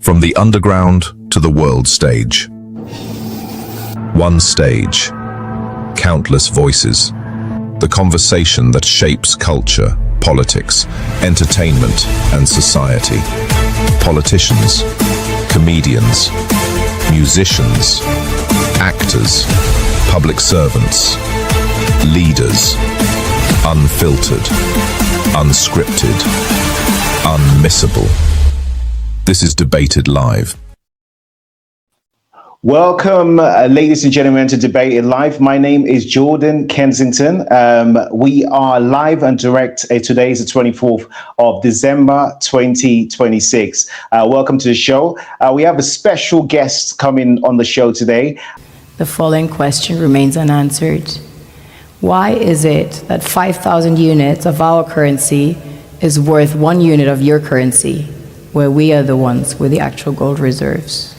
From the underground to the world stage. One stage, countless voices. The conversation that shapes culture, politics, entertainment, and society. Politicians, comedians, musicians, actors, public servants, leaders. Unfiltered, unscripted, unmissable. This is Debated Live. Welcome, ladies and gentlemen, to Debated Live. My name is Jordan Kensington. We are live and direct. Today is the 24th of December, 2026. Welcome to the show. We have a special guest coming on the show today. The following question remains unanswered. Why is it that 5,000 units of our currency is worth 1 unit of your currency, where we are the ones with the actual gold reserves?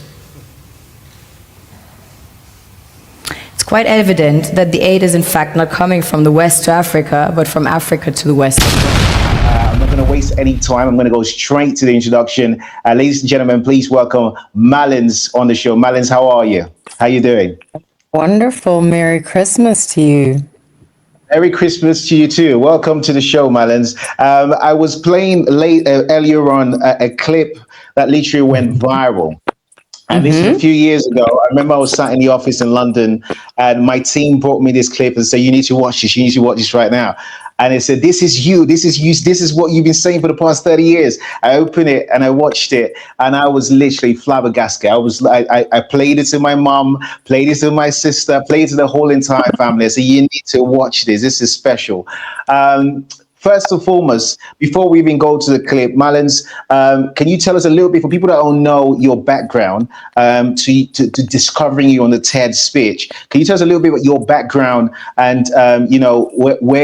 It's quite evident that the aid is in fact not coming from the West to Africa, but from Africa to the West. I'm not going to waste any time. I'm going to go straight to the introduction. Ladies and gentlemen, please welcome Mallence on the show. Mallence, how are you? How you doing? Wonderful. Merry Christmas to you. Merry Christmas to you too. Welcome to the show, Mallence. I was playing earlier on a clip that literally went viral. And this was a few years ago. I remember I was sat in the office in London and my team brought me this clip and said, you need to watch this. You need to watch this right now. And it said, this is you. This is what you've been saying for the past 30 years. I opened it and I watched it and I was literally flabbergasted. I played it to my mom, played it to my sister, played it to the whole entire family. I said, you need to watch this. This is special. First and foremost, before we even go to the clip, Mallence, can you tell us a little bit, for people that don't know your background, to discovering you on the TED speech? Can you tell us a little bit about your background and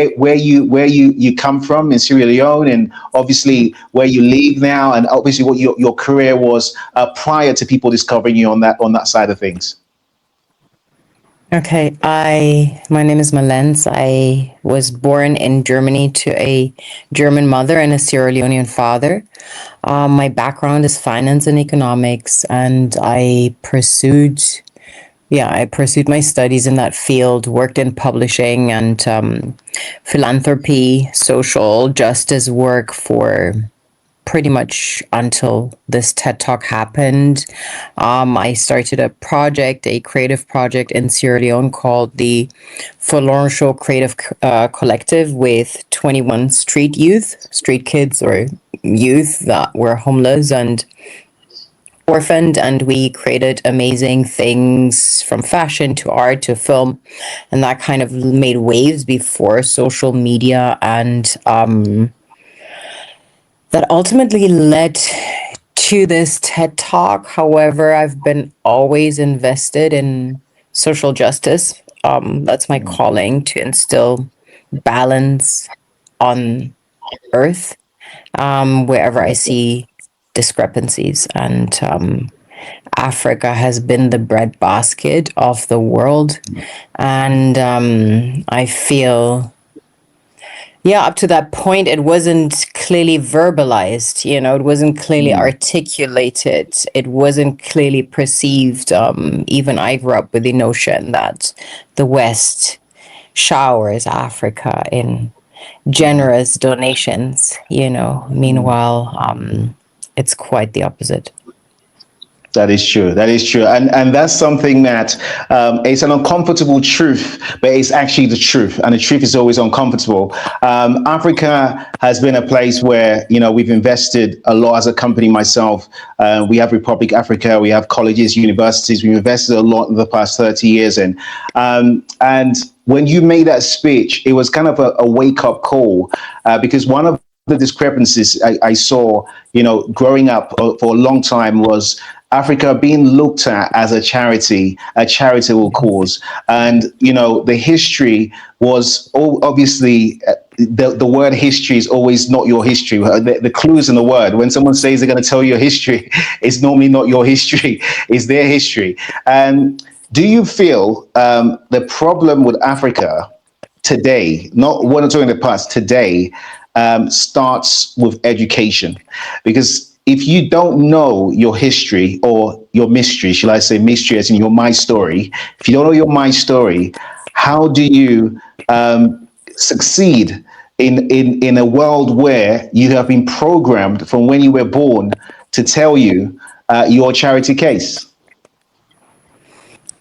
where you come from in Sierra Leone, and obviously where you live now, and obviously what your career was prior to people discovering you on that side of things? Okay, my name is Mallence. I was born in Germany to a German mother and a Sierra Leonean father. My background is finance and economics, and I pursued my studies in that field, worked in publishing and philanthropy, social justice work for pretty much until this TED Talk happened. I started a creative project in Sierra Leone called the Forlorn Show Creative Collective with 21 street kids or youth that were homeless and orphaned, and we created amazing things from fashion to art to film, and that kind of made waves before social media, and that ultimately led to this TED Talk. However, I've been always invested in social justice. That's my calling, to instill balance on earth wherever I see discrepancies. And Africa has been the breadbasket of the world. And I feel, up to that point, it wasn't clearly verbalized, it wasn't clearly articulated, it wasn't clearly perceived. Even I grew up with the notion that the West showers Africa in generous donations, meanwhile, it's quite the opposite. That is true. And that's something that it's an uncomfortable truth, but it's actually the truth. And the truth is always uncomfortable. Africa has been a place where, we've invested a lot as a company myself. We have Republic Africa, we have colleges, universities. We've invested a lot in the past 30 years. And when you made that speech, it was kind of a wake up call, because one of the discrepancies I saw, growing up for a long time was Africa being looked at as a charitable cause. And, the history was obviously, the word history is always not your history. The clues in the word, when someone says they're going to tell your history, it's normally not your history, it's their history. And do you feel the problem with Africa today, we're not talking the past, today, starts with education? Because if you don't know your history or your mystery, shall I say mystery as in your my story, if you don't know your my story, how do you succeed in a world where you have been programmed from when you were born to tell you your charity case?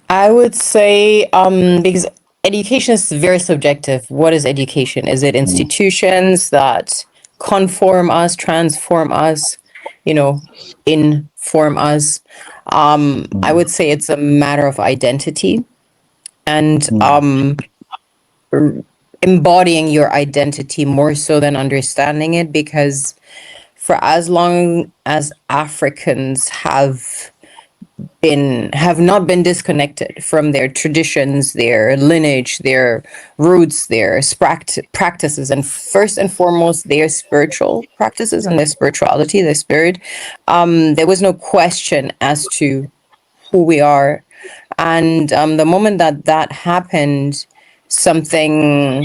I would say, because education is very subjective. What is education? Is it institutions that conform us, transform us, inform us? I would say it's a matter of identity and embodying your identity more so than understanding it, because for as long as Africans have not been disconnected from their traditions, their lineage, their roots, their practices, and first and foremost, their spiritual practices and their spirituality, their spirit, there was no question as to who we are. And the moment that happened, something,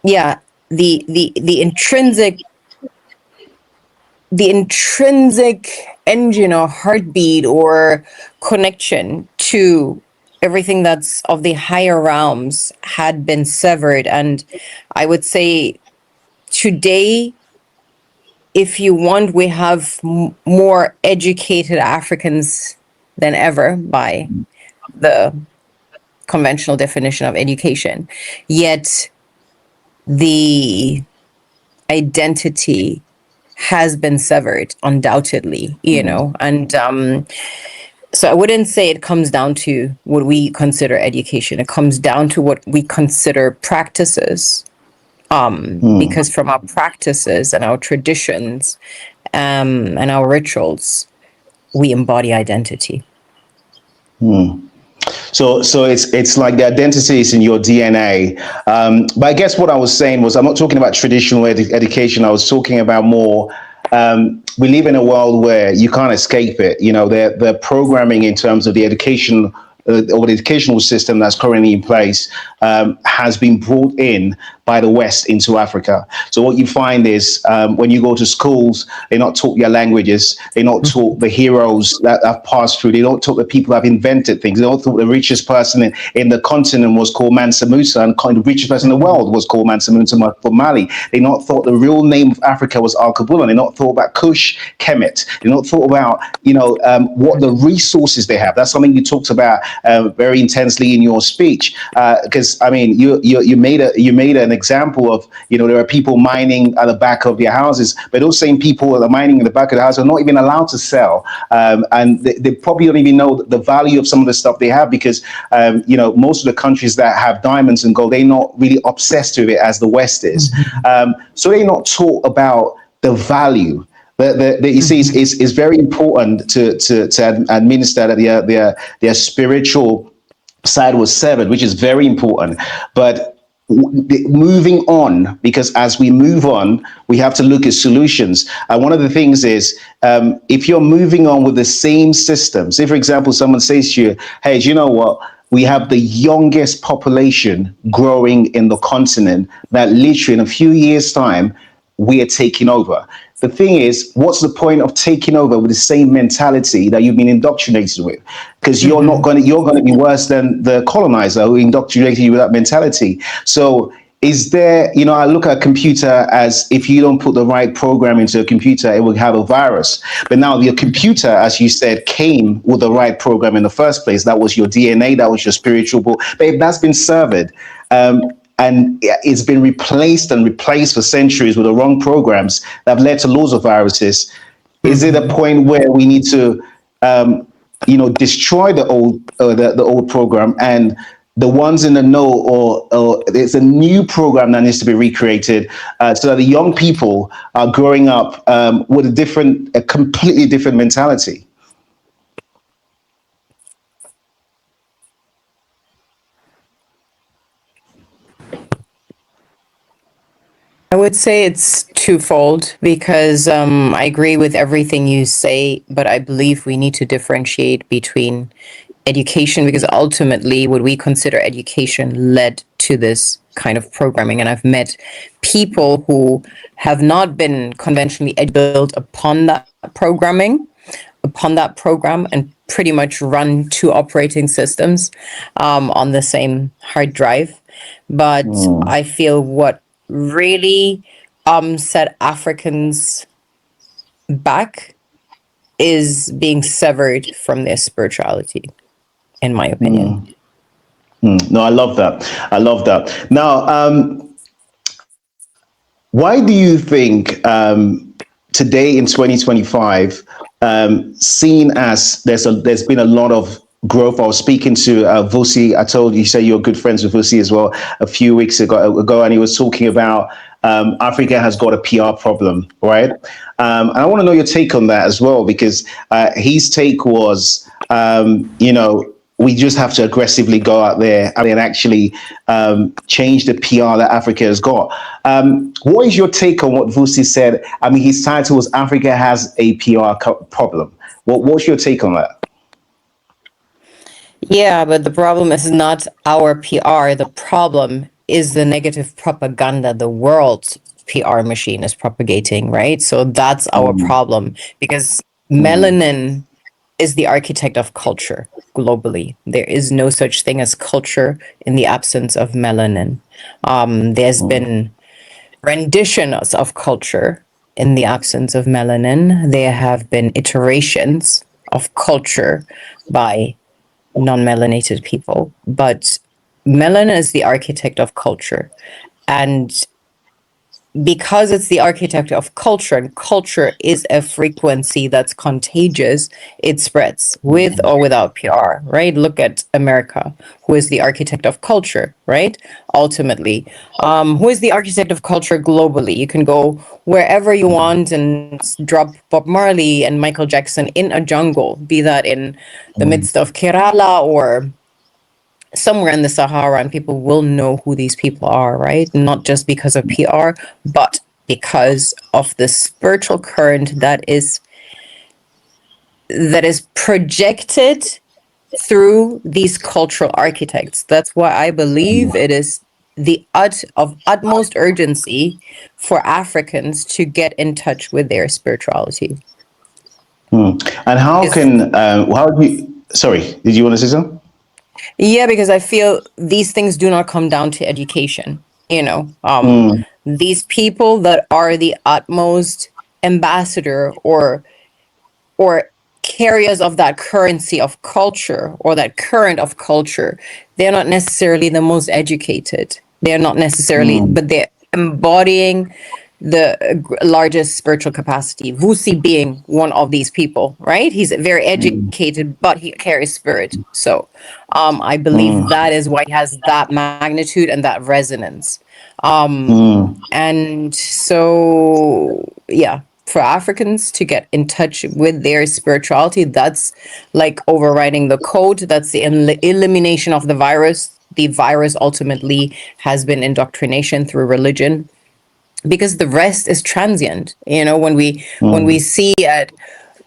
yeah, the intrinsic engine or heartbeat or connection to everything that's of the higher realms had been severed. And I would say today, if you want, we have more educated Africans than ever by the conventional definition of education. Yet the identity has been severed, undoubtedly, and so I wouldn't say it comes down to what we consider education. It comes down to what we consider practices, because from our practices and our traditions, and our rituals, we embody identity. So it's like the identity is in your DNA. But I guess what I was saying was, I'm not talking about traditional education. I was talking about more. We live in a world where you can't escape it. The programming in terms of the education or the educational system that's currently in place has been brought in by the West into Africa. So what you find is when you go to schools, they're not taught your languages. They're not taught the heroes that have passed through. They don't taught the people that have invented things. They don't taught the richest person in the continent was called Mansa Musa, and the richest person in the world was called Mansa Musa for Mali. They not thought the real name of Africa was Al-Kabula. They not thought about Kush, Kemet. They not thought about what the resources they have. That's something you talked about very intensely in your speech, because I mean you made an example of there are people mining at the back of their houses, but those same people that are mining in the back of the house are not even allowed to sell, and they probably don't even know the value of some of the stuff they have, because most of the countries that have diamonds and gold, they're not really obsessed with it as the West is. So they're not taught about the value. You see, it's very important to administer that their spiritual side was severed, which is very important. But moving on, because as we move on, we have to look at solutions. One of the things is, if you're moving on with the same system, say, for example, someone says to you, hey, do you know what? We have the youngest population growing in the continent, that literally in a few years' time, we are taking over. The thing is, what's the point of taking over with the same mentality that you've been indoctrinated with? Because you're going to be worse than the colonizer who indoctrinated you with that mentality. So is there, I look at a computer as, if you don't put the right program into a computer, it will have a virus. But now your computer, as you said, came with the right program in the first place. That was your DNA, that was your spiritual book. But if that's been severed, and it's been replaced for centuries with the wrong programs that have led to loads of viruses, is it a point where we need to, destroy the old program, and the ones in the know, or there's a new program that needs to be recreated, so that the young people are growing up with a completely different mentality? I would say it's twofold, because I agree with everything you say, but I believe we need to differentiate between education, because ultimately what we consider education led to this kind of programming. And I've met people who have not been conventionally built upon that program, and pretty much run two operating systems on the same hard drive. But I feel what really set Africans back is being severed from their spirituality, in my opinion. No, I love that. I love that. Now, why do you think today in 2025, seen as there's been a lot of growth? I was speaking to Vusi. I told you, say you're good friends with Vusi as well a few weeks ago, and he was talking about Africa has got a PR problem, right? And I want to know your take on that as well, because his take was, we just have to aggressively go out there and actually change the PR that Africa has got. What is your take on what Vusi said? I mean, his title was Africa has a PR problem. What's your take on that? Yeah, but the problem is not our PR. The problem is the negative propaganda the world's PR machine is propagating, right? So that's our problem, because melanin is the architect of culture globally. There is no such thing as culture in the absence of melanin. There's been renditions of culture in the absence of melanin. There have been iterations of culture by non-melanated people, but melanin is the architect of culture. And because it's the architect of culture, and culture is a frequency that's contagious, it spreads with or without PR, right? Look at America, who is the architect of culture, right? Ultimately, who is the architect of culture globally? You can go wherever you want and drop Bob Marley and Michael Jackson in a jungle, be that in the midst of Kerala or somewhere in the Sahara, and people will know who these people are, right? Not just because of PR, but because of the spiritual current that is projected through these cultural architects. That's why I believe it is of utmost urgency for Africans to get in touch with their spirituality. And how do you, sorry, did you want to say something? Yeah, because I feel these things do not come down to education. These people that are the utmost ambassador or carriers of that currency of culture, or that current of culture, they're not necessarily the most educated. They're not necessarily, but they're embodying the largest spiritual capacity. Vusi being one of these people, right? He's very educated, but he carries spirit. So I believe that is why he has that magnitude and that resonance. And so, yeah, for Africans to get in touch with their spirituality, that's like overriding the code. That's the elimination of the virus. The virus ultimately has been indoctrination through religion, because the rest is transient. When we see at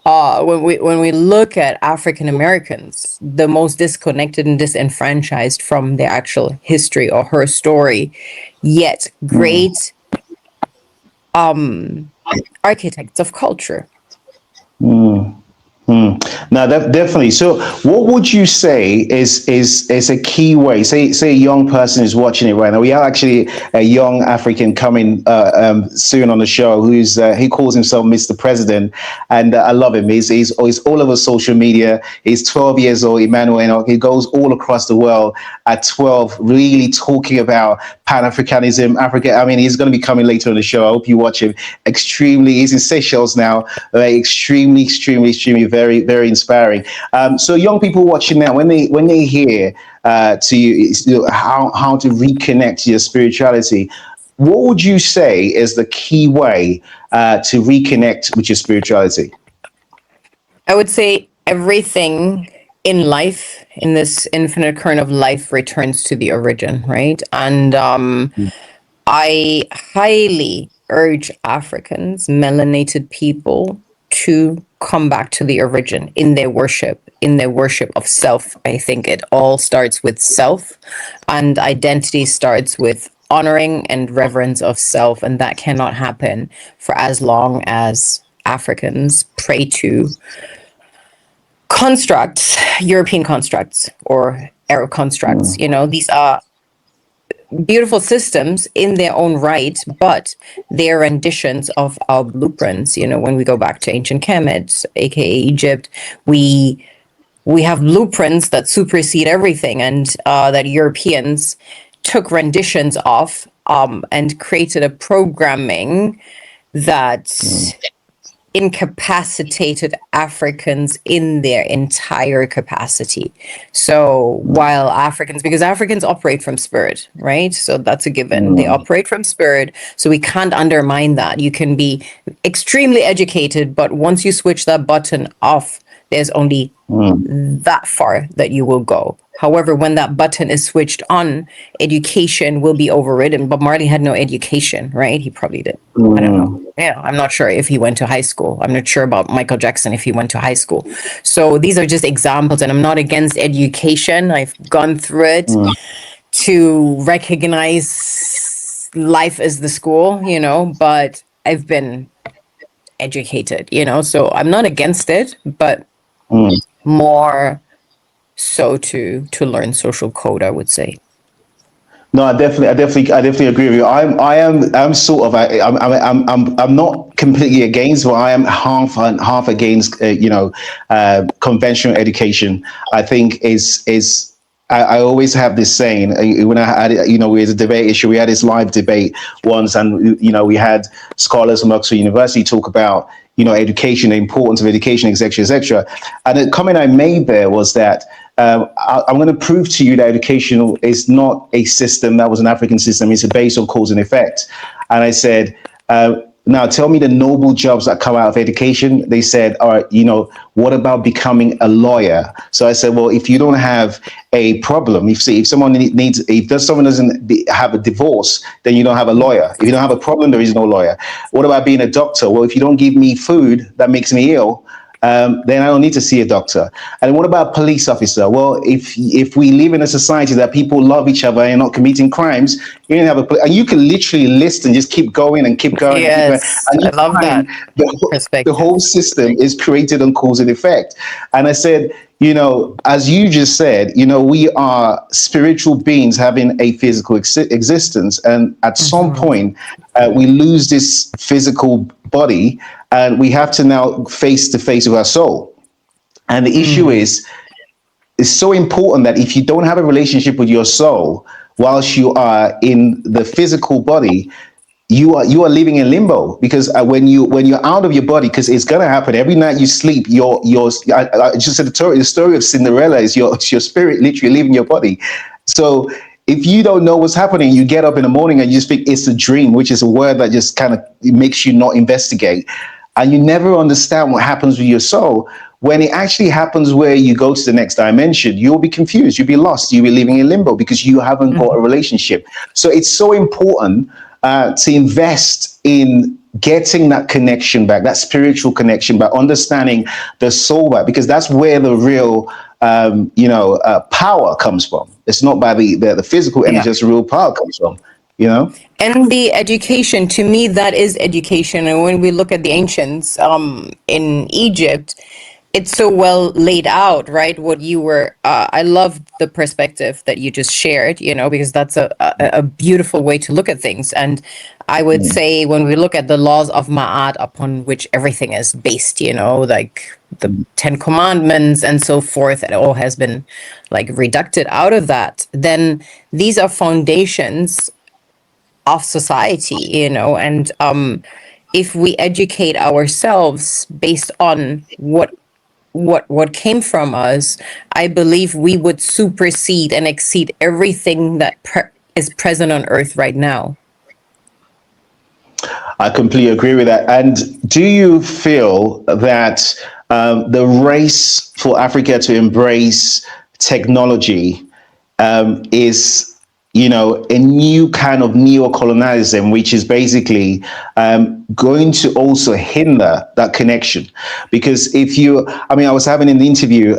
when we look at African Americans, the most disconnected and disenfranchised from their actual history or her story, yet great architects of culture. No, definitely. So, what would you say is a key way? Say a young person is watching it right now. We have actually a young African coming soon on the show he calls himself Mr. President, and I love him. He's all over social media. He's 12 years old, Emmanuel. He goes all across the world at 12, really talking about Pan-Africanism, Africa. I mean, he's going to be coming later on the show. I hope you watch him. He's in Seychelles now. Extremely very, very inspiring. So young people watching now, when they hear how to reconnect to your spirituality, what would you say is the key way to reconnect with your spirituality? I would say everything in life, in this infinite current of life, returns to the origin, right? And I highly urge Africans, melanated people, to come back to the origin in their worship of self. I think it all starts with self, and identity starts with honoring and reverence of self, and that cannot happen for as long as Africans pray to constructs, European constructs or Arab constructs. These are beautiful systems in their own right, but they're renditions of our blueprints. When we go back to ancient Kemet, aka Egypt, we have blueprints that supersede everything, and that Europeans took renditions of, and created a programming that incapacitated Africans in their entire capacity. So because Africans operate from spirit, right? So that's a given. They operate from spirit. So we can't undermine that. You can be extremely educated, but once you switch that button off, there's only that far that you will go. However, when that button is switched on, education will be overridden. But Marley had no education, right? He probably did. I don't know. Yeah, I'm not sure if he went to high school. I'm not sure about Michael Jackson if he went to high school. So these are just examples, and I'm not against education. I've gone through it to recognize life as the school, but I've been educated, so I'm not against it, but more so to learn social code, I would say. No, I definitely agree with you. I'm sort of, I'm not completely against, but I am half against, conventional education. I think I always have this saying, when I had, we had a debate issue, we had this live debate once, and, we had scholars from Oxford University talk about, education, the importance of education, et cetera, et cetera. And the comment I made there was that I'm going to prove to you that education is not a system that was an African system. It's based on cause and effect. And I said, now tell me the noble jobs that come out of education. They said, all right, what about becoming a lawyer? So I said, well, if you don't have a problem, if someone doesn't have a divorce, then you don't have a lawyer. If you don't have a problem, there is no lawyer. What about being a doctor? Well, if you don't give me food that makes me ill, then I don't need to see a doctor. And what about police officer? Well, if we live in a society that people love each other and not committing crimes, you don't have and you can literally list and just keep going and keep going. Yes, and I love that the whole system is created on cause and effect. And I said, as you just said, we are spiritual beings having a physical existence. And at some point, we lose this physical body, and we have to now face to face with our soul. And the issue is, it's so important that if you don't have a relationship with your soul whilst you are in the physical body, you are living in limbo, because when you're out of your body, because it's gonna happen every night you sleep. I just said the story of Cinderella is your spirit literally leaving your body. So if you don't know what's happening, you get up in the morning and you just think it's a dream, which is a word that just kind of makes you not investigate, and you never understand what happens with your soul. When it actually happens where you go to the next dimension, you'll be confused, you'll be lost, you'll be living in limbo because you haven't got a relationship. So it's so important to invest in getting that connection back, that spiritual connection back, understanding the soul back, because that's where the real power comes from. It's not by the physical energy, just real power comes from. And the education, to me, that is education. And when we look at the ancients in Egypt, it's so well laid out, right? What you were, I love the perspective that you just shared, because that's a beautiful way to look at things. And I would say when we look at the laws of Ma'at, upon which everything is based, like the 10 Commandments and so forth, it all has been like reducted out of that. Then these are foundations of society, and if we educate ourselves based on what came from us, I believe we would supersede and exceed everything that is present on earth right now. I completely agree with that. And do you feel that the race for Africa to embrace technology is a new kind of neocolonialism, which is basically going to also hinder that connection. Because I was having an interview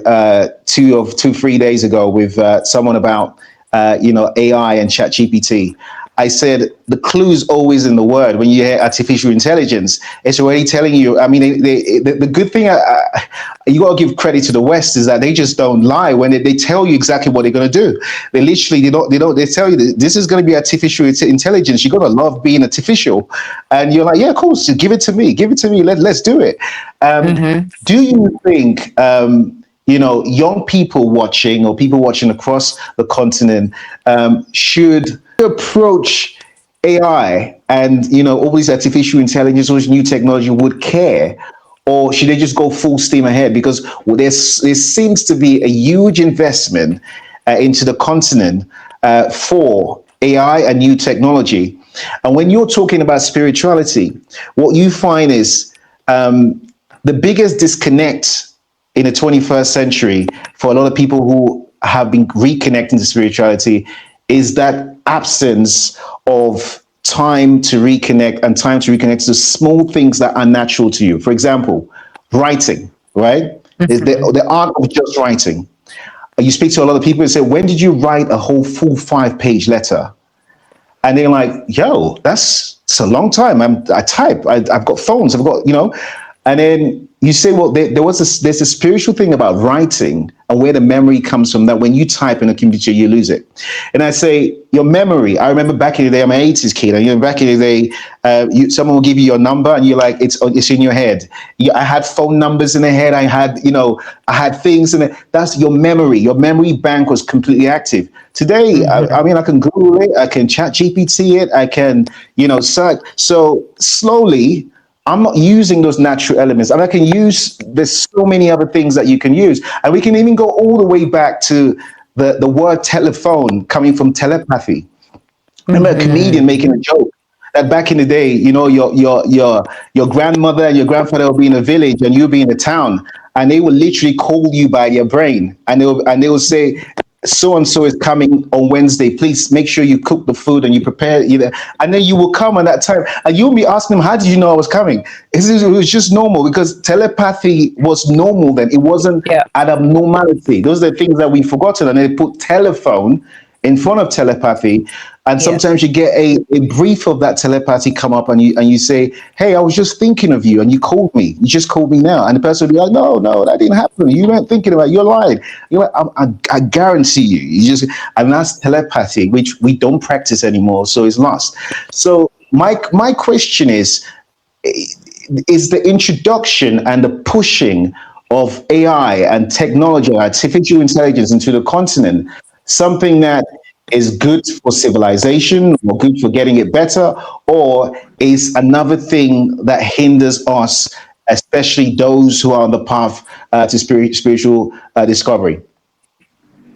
3 days ago with someone about, AI and ChatGPT. I said the clue is always in the word. When you hear artificial intelligence, it's already telling you. I mean, the good thing you got to give credit to the West is that they just don't lie when they tell you exactly what they're going to do. They literally they tell you that this is going to be artificial intelligence. You're going to love being artificial, and you're like, yeah, cool. So give it to me. Let's do it. Do you think? Young people watching or people watching across the continent should approach AI and all these artificial intelligence, all this new technology would care, or should they just go full steam ahead? Because there seems to be a huge investment into the continent for AI and new technology. And when you're talking about spirituality, what you find is the biggest disconnect in the 21st century for a lot of people who have been reconnecting to spirituality is that absence of time to reconnect and time to reconnect to small things that are natural to you. For example, writing, right? The art of just writing. You speak to a lot of people and say, when did you write a whole full 5-page letter? And they're like, yo, it's a long time. I type, I've got phones, I've got, and then you say, well, there's a spiritual thing about writing and where the memory comes from, that when you type in a computer, you lose it. And I say, your memory, I remember back in the day, I'm an 80s kid, and back in the day, someone will give you your number and you're like, it's in your head. I had phone numbers in the head. I had things in it. That's your memory. Your memory bank was completely active. Today, I can Google it, I can chat GPT it, I can, search. So slowly, I'm not using those natural elements. I can use, there's so many other things that you can use. And we can even go all the way back to the word telephone coming from telepathy. I remember a comedian making a joke that back in the day, your grandmother and your grandfather will be in a village and you'll be in a town, and they will literally call you by your brain, and they will say, so and so is coming on Wednesday. Please make sure you cook the food and you prepare either. And then you will come on that time, and you'll be asking them, how did you know I was coming? It was just normal, because telepathy was normal then. It wasn't an abnormality. Those are the things that we've forgotten. And they put telephone in front of telepathy. And sometimes you get a brief of that telepathy come up, and you say, hey, I was just thinking of you, and you called me. You just called me now. And the person will be like, no, that didn't happen. You weren't thinking about it. You're lying. You're like, I guarantee you. And that's telepathy, which we don't practice anymore. So it's lost. So my question is the introduction and the pushing of AI and technology, artificial intelligence into the continent, something that is good for civilization or good for getting it better, or is another thing that hinders us, especially those who are on the path to spiritual discovery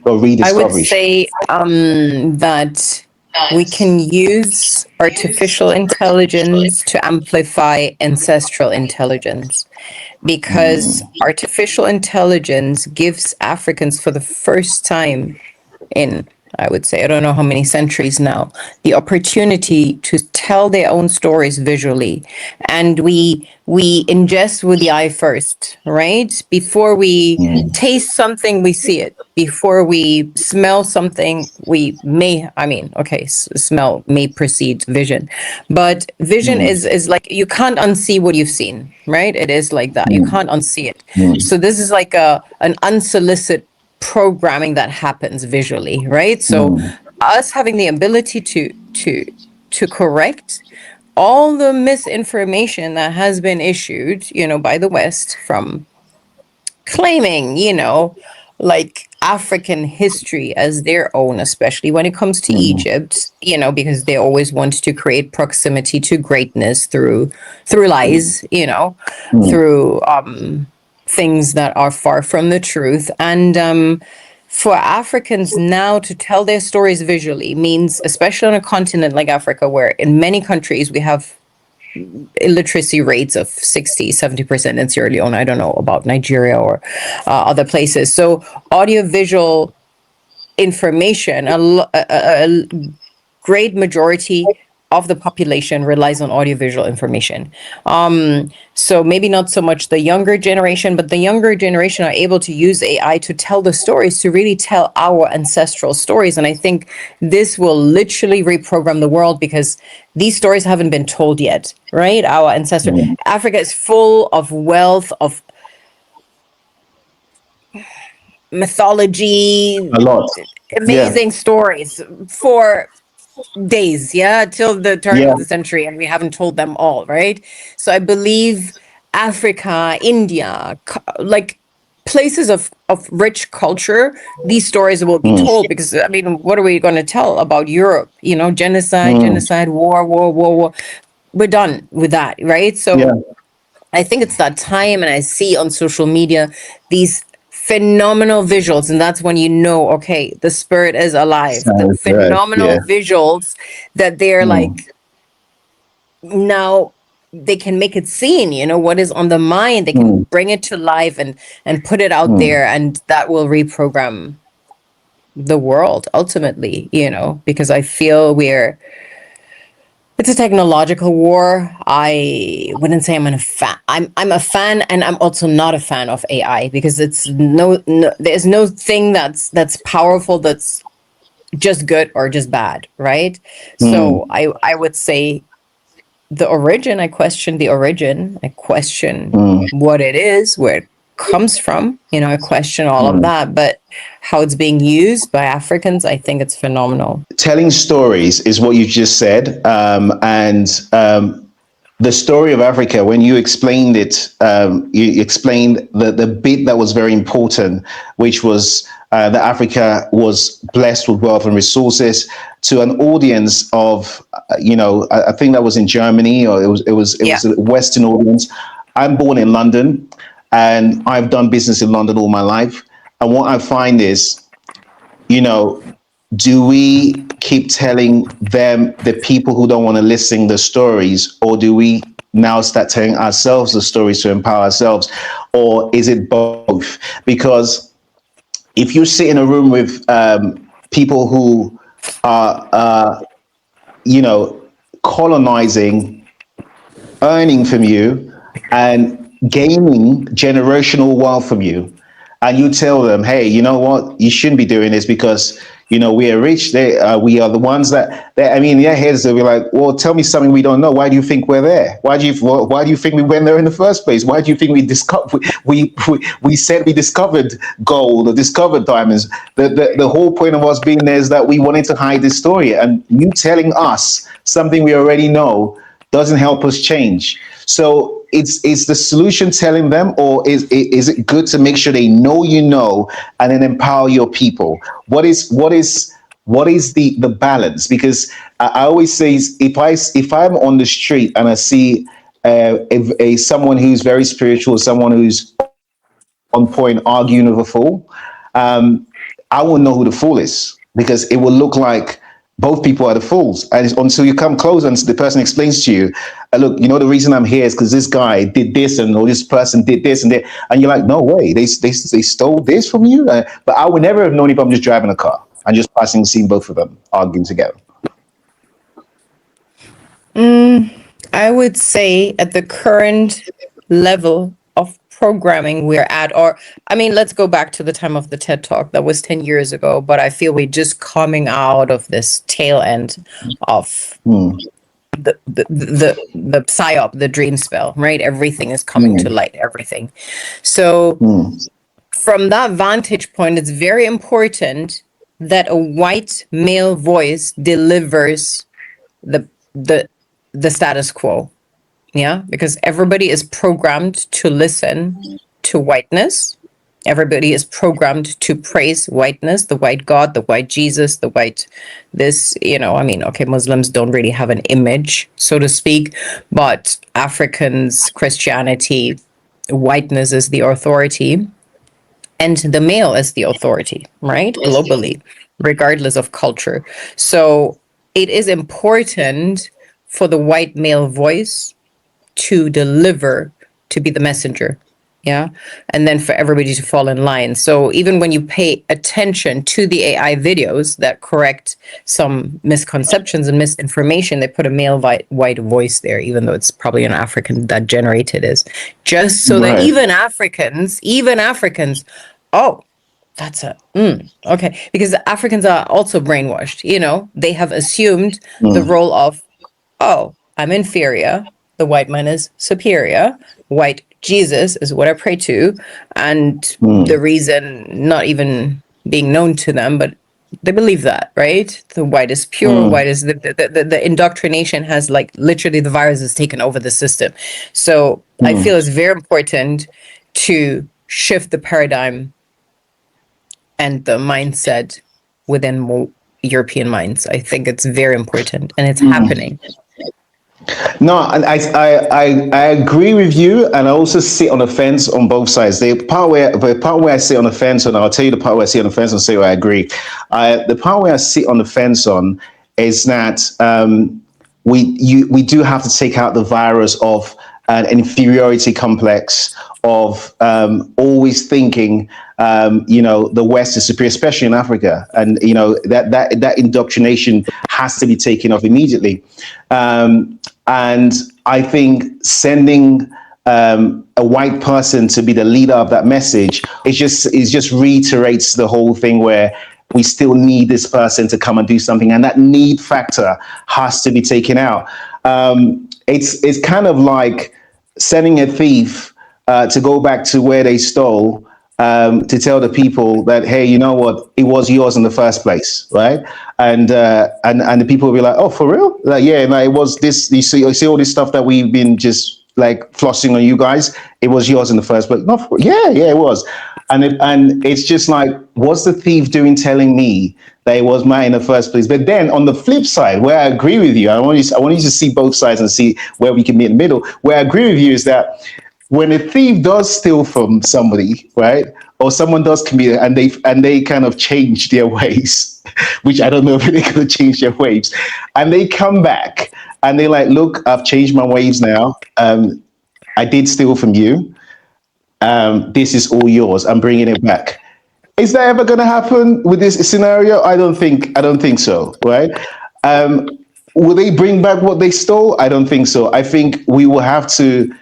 or rediscovery? I would say that we can use artificial intelligence to amplify ancestral intelligence, because artificial intelligence gives Africans, for the first time in, I would say, I don't know how many centuries now, the opportunity to tell their own stories visually. And we ingest with the eye first, right? Before we taste something, we see it. Before we smell something, we may, smell may precede vision. But vision is like, you can't unsee what you've seen, right? It is like that. You can't unsee it. So this is like an unsolicited programming that happens visually, right? So us having the ability to correct all the misinformation that has been issued, by the West, from claiming, like African history as their own, especially when it comes to Egypt, because they always want to create proximity to greatness through lies, through things that are far from the truth. And for Africans now to tell their stories visually means, especially on a continent like Africa, where in many countries we have illiteracy rates of 60-70% in Sierra Leone. I don't know about Nigeria or other places. So audiovisual information. A great majority of the population relies on audiovisual information. So maybe not so much the younger generation, but the younger generation are able to use AI to tell the stories, to really tell our ancestral stories. And I think this will literally reprogram the world, because these stories haven't been told yet, right? Our ancestor, Africa is full of wealth of mythology, A lot. Yeah. amazing stories for days, till the turn Yeah. of the century, and we haven't told them all, right? So I believe Africa, India, like places of rich culture, these stories will be told, because I mean, what are we going to tell about Europe? Genocide, war. We're done with that, right? So Yeah. I think it's that time, and I see on social media these phenomenal visuals, and that's when okay, the spirit is alive. The Sounds good. phenomenal Yeah. visuals that they're like, now they can make it seen, what is on the mind. They can bring it to life and put it out there, and that will reprogram the world ultimately, because I feel it's a technological war. I wouldn't say I'm a fan. I'm a fan, and I'm also not a fan of AI, because it's no there's no thing that's powerful that's just good or just bad, right? So I would say I question the origin. I question what it is, where it comes from. I question all of that, but how it's being used by Africans, I think it's phenomenal. Telling stories is what you just said. The story of Africa, when you explained it, you explained the bit that was very important, which was that Africa was blessed with wealth and resources, to an audience of, I think that was in Germany, or it was a Western audience. I'm born in London, and I've done business in London all my life. And what I find is, do we keep telling them, the people who don't want to listen, the stories, or do we now start telling ourselves the stories to empower ourselves? Or is it both? Because if you sit in a room with people who are, colonizing, earning from you, and gaining generational wealth from you, and you tell them, hey, you know what, you shouldn't be doing this because, we are rich. We are the ones that I mean, their heads, they'll be like, well, tell me something we don't know. Why do you think we're there? Why do you think we went there in the first place? Why do you think we said we discovered gold or discovered diamonds? The whole point of us being there is that we wanted to hide this story, and you telling us something we already know doesn't help us change. So is the solution telling them, or is it good to make sure they know, and then empower your people? What is the balance? Because I always say, if I'm on the street and I see someone who's very spiritual, someone who's on point arguing with a fool, I won't know who the fool is, because it will look like both people are the fools. And until you come close and the person explains to you, look, the reason I'm here is because this guy did this, or this person did this and that. And you're like, no way, they stole this from you? But I would never have known if I'm just driving a car and just passing, seeing both of them arguing together. I would say at the current level of programming we're at, or let's go back to the time of the TED Talk. That was 10 years ago, but I feel we're just coming out of this tail end of the psyop, the dream spell, right? Everything is coming to light, everything. So from that vantage point, it's very important that a white male voice delivers the status quo. Yeah, because everybody is programmed to listen to whiteness. Everybody is programmed to praise whiteness, the white God, the white Jesus, the white this, okay, Muslims don't really have an image, so to speak, but Africans, Christianity, whiteness is the authority, and the male is the authority, right? Globally, regardless of culture. So it is important for the white male voice to deliver, to be the messenger, Yeah. And then for everybody to fall in line. So even when you pay attention to the AI videos that correct some misconceptions and misinformation, they put a male white voice there, even though it's probably an African that generated is just so that Right. even Africans, oh, that's okay. Because the Africans are also brainwashed, they have assumed the role of, oh, I'm inferior. The white man is superior. White Jesus is what I pray to. And the reason, not even being known to them, but they believe that, right? The white is pure. White is the indoctrination has like literally the virus has taken over the system. So I feel it's very important to shift the paradigm and the mindset within European minds. I think it's very important, and it's happening. No, I agree with you, and I also sit on the fence on both sides. The part where I sit on the fence, and I'll tell you the part where I sit on the fence and say where I agree. The part where I sit on the fence on is that we do have to take out the virus of an inferiority complex of always thinking the West is superior, especially in Africa, and that indoctrination has to be taken off immediately. And I think sending a white person to be the leader of that message it just reiterates the whole thing where we still need this person to come and do something, and that need factor has to be taken out. It's kind of like sending a thief to go back to where they stole, to tell the people that, hey, you know what, it was yours in the first place, right? And the people will be like, oh, for real? Like, yeah, no, it was this. You see all this stuff that we've been just like flossing on you guys. It was yours in the first place. No, yeah, it was. And it's just like, what's the thief doing telling me that it was mine in the first place? But then on the flip side, where I agree with you, I want you to see both sides and see where we can meet in the middle. Where I agree with you is that when a thief does steal from somebody, right, or someone does commit, and they kind of change their ways, which I don't know if they're going to change their ways, and they come back and they're like, look, I've changed my ways now. I did steal from you. This is all yours. I'm bringing it back. Is that ever going to happen with this scenario? I don't think so. Right? Will they bring back what they stole? I don't think so. I think we will have to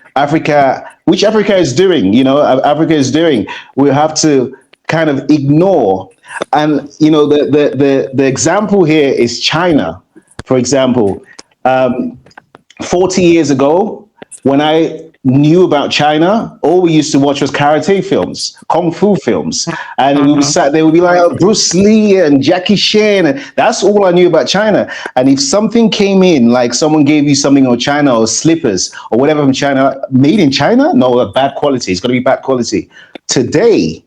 which Africa is doing. Africa is doing. We have to kind of ignore. And the example here is China, for example. 40 years ago, when I knew about China, all we used to watch was karate films, kung fu films, and we sat there, we'd be like, oh, Bruce Lee and Jackie Chan, and that's all I knew about China. And if something came in, like someone gave you something of China or slippers or whatever from China, made in China, no, bad quality. It's got to be bad quality. Today,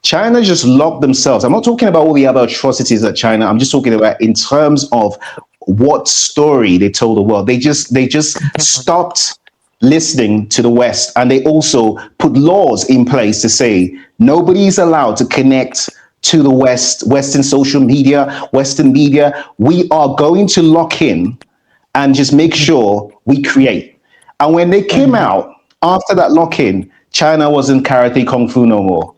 China just locked themselves. I'm not talking about all the other atrocities that China. I'm just talking about in terms of what story they told the world. They just stopped listening to the West, and they also put laws in place to say nobody's allowed to connect to the Western social media, Western media. We are going to lock in and just make sure we create. And when they came out after that lock-in, China wasn't karate kung fu no more.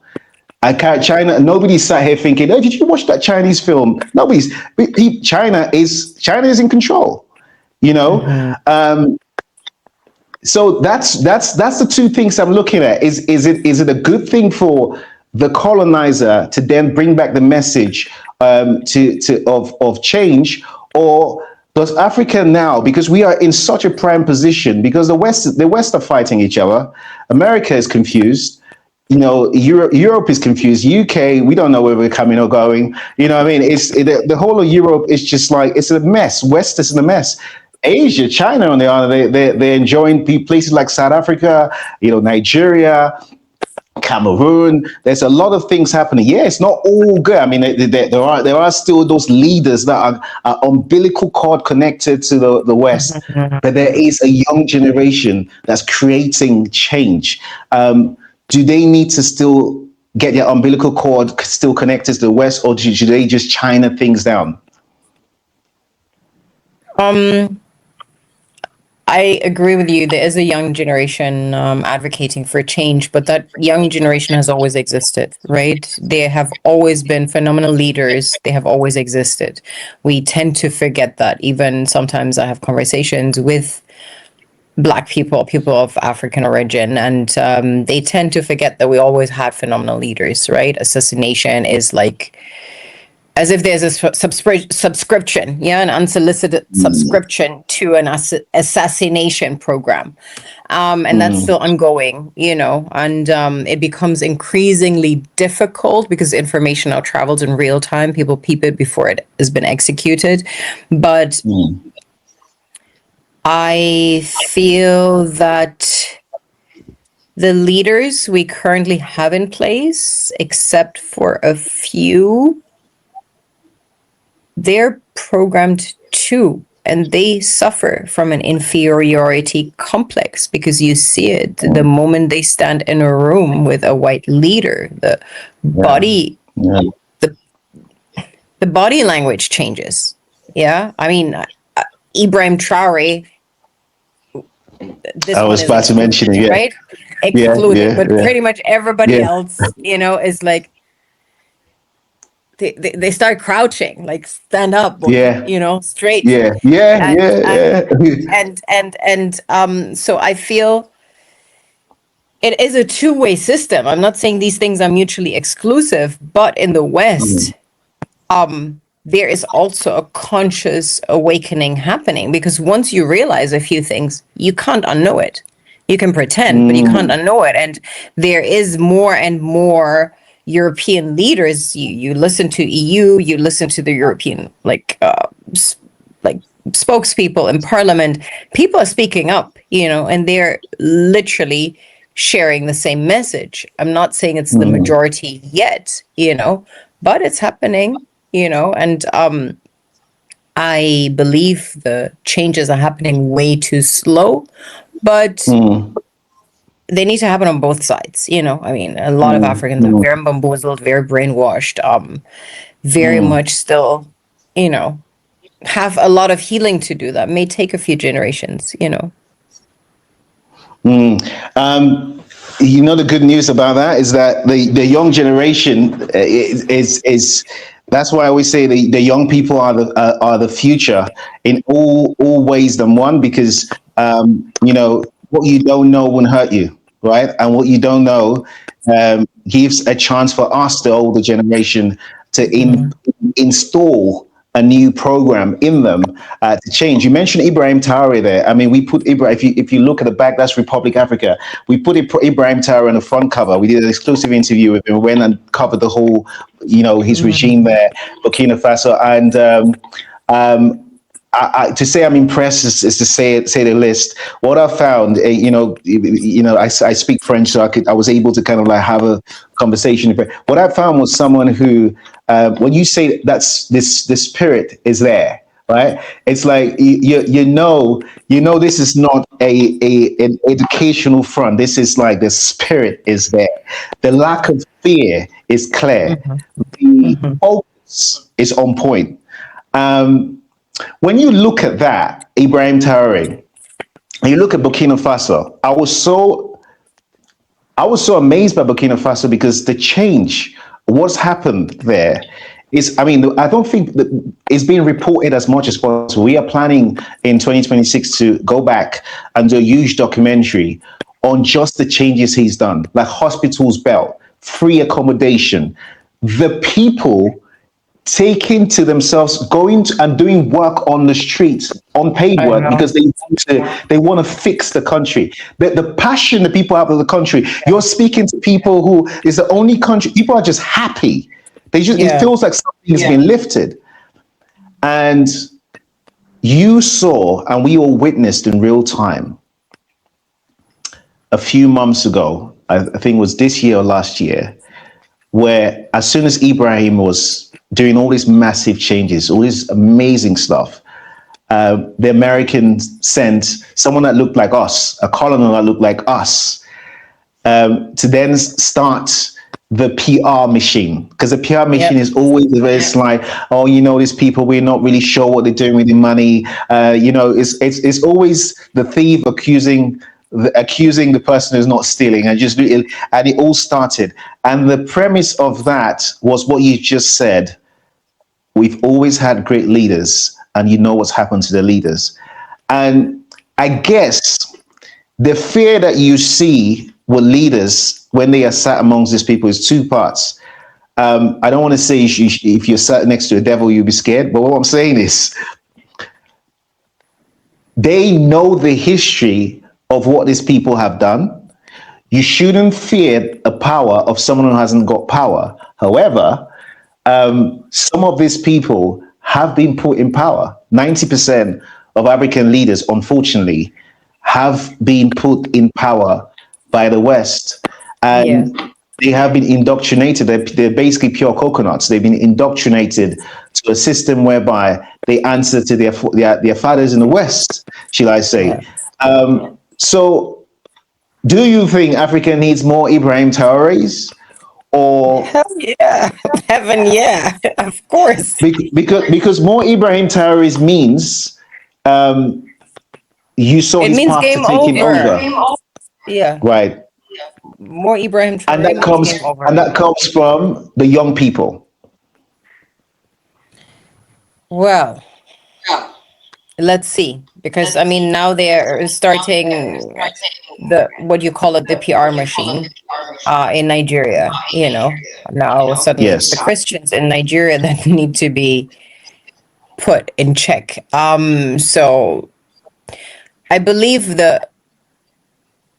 China, nobody sat here thinking, oh, did you watch that Chinese film? China is in control, So that's the two things I'm looking at. Is it a good thing for the colonizer to then bring back the message of change, or does Africa now, because we are in such a prime position, because the West are fighting each other, America is confused, Europe is confused, UK, we don't know where we're coming or going. It's the whole of Europe is just like, it's a mess. West is in a mess. Asia, China, on the other, they're enjoying places like South Africa, Nigeria, Cameroon. There's a lot of things happening. Yeah, it's not all good. I mean, there are still those leaders that are umbilical cord connected to the West, but there is a young generation that's creating change. Do they need to still get their umbilical cord still connected to the West, or should they just China things down? I agree with you. There is a young generation advocating for change, but that young generation has always existed, right? They have always been phenomenal leaders. They have always existed. We tend to forget that. Even sometimes I have conversations with Black people, people of African origin, and they tend to forget that we always had phenomenal leaders, right? Assassination is like as if there's a subscription, yeah, an unsolicited subscription to an assassination program. And that's still ongoing, and it becomes increasingly difficult because information now travels in real time. People peep it before it has been executed. But I feel that the leaders we currently have in place, except for a few, they're programmed too, and they suffer from an inferiority complex because you see it the moment they stand in a room with a white leader. The body, the body language changes. Yeah, I mean, Ibrahim Traore. I was about to mention it, right? Excluded, but pretty much everybody else, is like. They start crouching, like stand up, straight. So I feel it is a two-way system. I'm not saying these things are mutually exclusive, but in the West, there is also a conscious awakening happening because once you realize a few things, you can't unknow it. You can pretend, but you can't unknow it. And there is more and more European leaders. You listen to EU, you listen to the European like spokespeople in Parliament. People are speaking up, and they're literally sharing the same message. I'm not saying it's the majority yet, but it's happening, and I believe the changes are happening way too slow, but they need to happen on both sides. I mean, a lot of Africans are very bamboozled, very brainwashed, very much still, have a lot of healing to do that may take a few generations, The good news about that is that the young generation is that's why I always say the young people are the future in all ways than one, because what you don't know won't hurt you, right? And what you don't know gives a chance for us, the older generation, to install a new program in them to change. You mentioned Ibrahim Traore there. I mean, we put Ibrahim, if you look at the back, that's Republic Africa. We put Ibrahim Traore on the front cover. We did an exclusive interview with him, went and covered the whole, his regime there, Burkina Faso. And to say I'm impressed is to say the least. What I found, I speak French, so I was able to kind of like have a conversation. But what I found was someone who, when you say that's the spirit is there, right? It's like you know this is not an educational front. This is like the spirit is there. The lack of fear is clear. The focus is on point. When you look at that, Ibrahim Traore, and you look at Burkina Faso, I was so amazed by Burkina Faso because the change, what's happened there is, I don't think that it's being reported as much as possible. We are planning in 2026 to go back and do a huge documentary on just the changes he's done, like hospitals built, free accommodation, the people taking to themselves, going and doing work on the streets, unpaid work, because they want to fix the country. The passion that people have of the country. You're speaking to people who is the only country. People are just happy. It feels like something has been lifted. And you saw, and we all witnessed in real time, a few months ago, I think it was this year or last year, where as soon as Ibrahim was doing all these massive changes, all this amazing stuff, the Americans sent someone that looked like us, a colonel that looked like us, to then start the PR machine, because the PR machine Yep. is always it's like, oh, these people, we're not really sure what they're doing with the money. It's always the thief accusing the person who's not stealing, and it all started. And the premise of that was what you just said. We've always had great leaders, and you know what's happened to the leaders. And I guess the fear that you see with leaders when they are sat amongst these people is two parts. I don't want to say if you're sat next to a devil, you'll be scared. But what I'm saying is they know the history of what these people have done. You shouldn't fear the power of someone who hasn't got power. However, some of these people have been put in power. 90% of African leaders, unfortunately, have been put in power by the West. And they have been indoctrinated. They're basically pure coconuts. They've been indoctrinated to a system whereby they answer to their fathers in the West, shall I say. So do you think Africa needs more Ibrahim Traorés? Or Hell yeah. Heaven, yeah. Of course. because more Ibrahim Traorés means you saw It his means path game to taking over. over. Yeah. Right. More Ibrahim Traoré And that means comes game over. and that comes from the young people. Well, let's see, because I mean now they're starting what you call it, the PR machine in Nigeria. Now suddenly it's the Yes. Christians in Nigeria that need to be put in check. So I believe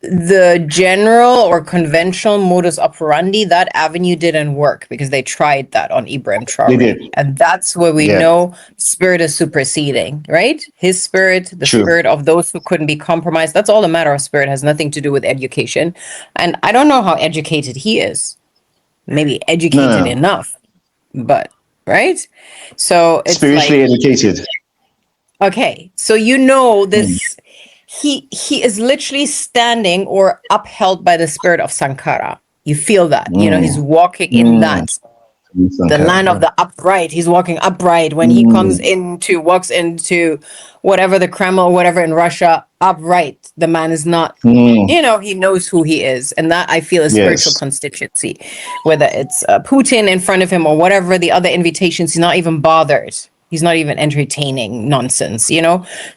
the general or conventional modus operandi, that avenue didn't work because they tried that on Ibrahim They Traoré. did. And that's where we Yeah. know spirit is superseding, right? His spirit, the True. spirit of those who couldn't be compromised. That's all a matter of spirit, has nothing to do with education. And I don't know how educated he is. Maybe educated No. enough, but right? So it's Spiritually educated. okay, so this he is literally standing or upheld by the spirit of Sankara. You feel that, he's walking in that, the land of the upright. He's walking upright when he walks into whatever, the Kremlin or whatever in Russia, upright. The man is not, he knows who he is. And that, I feel, is spiritual Yes. constituency, whether it's Putin in front of him or whatever the other invitations, he's not even bothered. He's not even entertaining nonsense,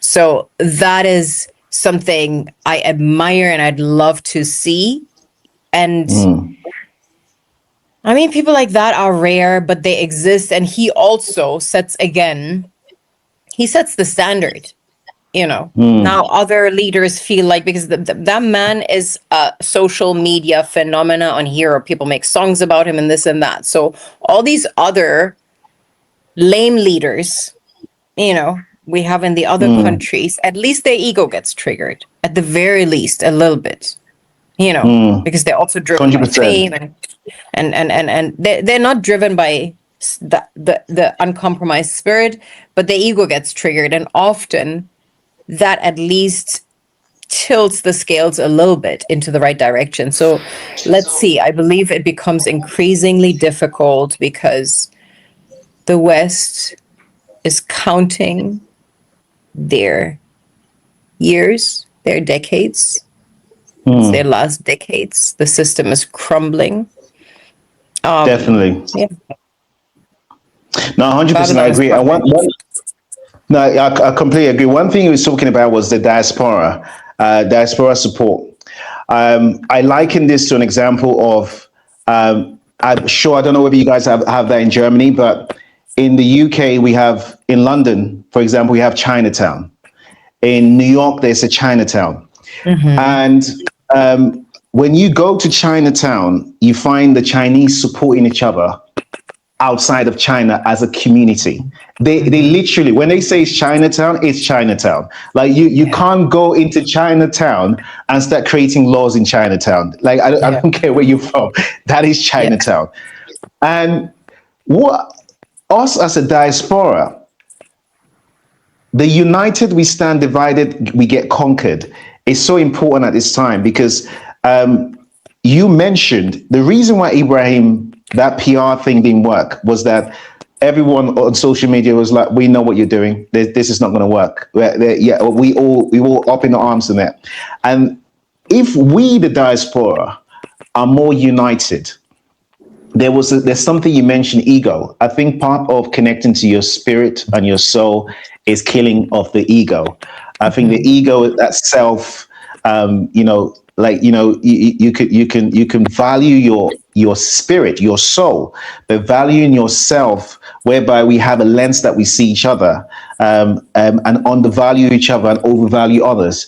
So that is something I admire and I'd love to see. And I mean, people like that are rare, but they exist. And he also sets the standard, Now other leaders feel like, because that man is a social media phenomena on here, or people make songs about him and this and that. So all these other lame leaders, we have in the other countries, at least their ego gets triggered, at the very least, a little bit, because they're also driven 100%. by fame, and they're not driven by the uncompromised spirit, but their ego gets triggered, and often that at least tilts the scales a little bit into the right direction. So let's see. I believe it becomes increasingly difficult because the West is counting their years, their decades. It's their last decades. The system is crumbling. Definitely. Yeah. No, 100% I agree. I completely agree. One thing he was talking about was the diaspora support. I liken this to an example of, I'm sure, I don't know whether you guys have that in Germany, but in the UK, in London, for example, we have Chinatown. In New York, there's a Chinatown. And when you go to Chinatown, you find the Chinese supporting each other outside of China as a community. They literally, when they say it's Chinatown. Like you can't go into Chinatown and start creating laws in Chinatown. Like I don't care where you're from. That is Chinatown. And us as a diaspora, the united we stand, divided we get conquered, is so important at this time, because you mentioned the reason why Ibrahim, that PR thing didn't work was that everyone on social media was like, "We know what you're doing. This is not going to work." Yeah, we all up in the arms in that. And if we, the diaspora, are more united, there's something you mentioned, ego. I think part of connecting to your spirit and your soul is killing of the ego. I think the ego, that self, you can value your spirit, your soul, but valuing yourself, whereby we have a lens that we see each other, and undervalue each other and overvalue others,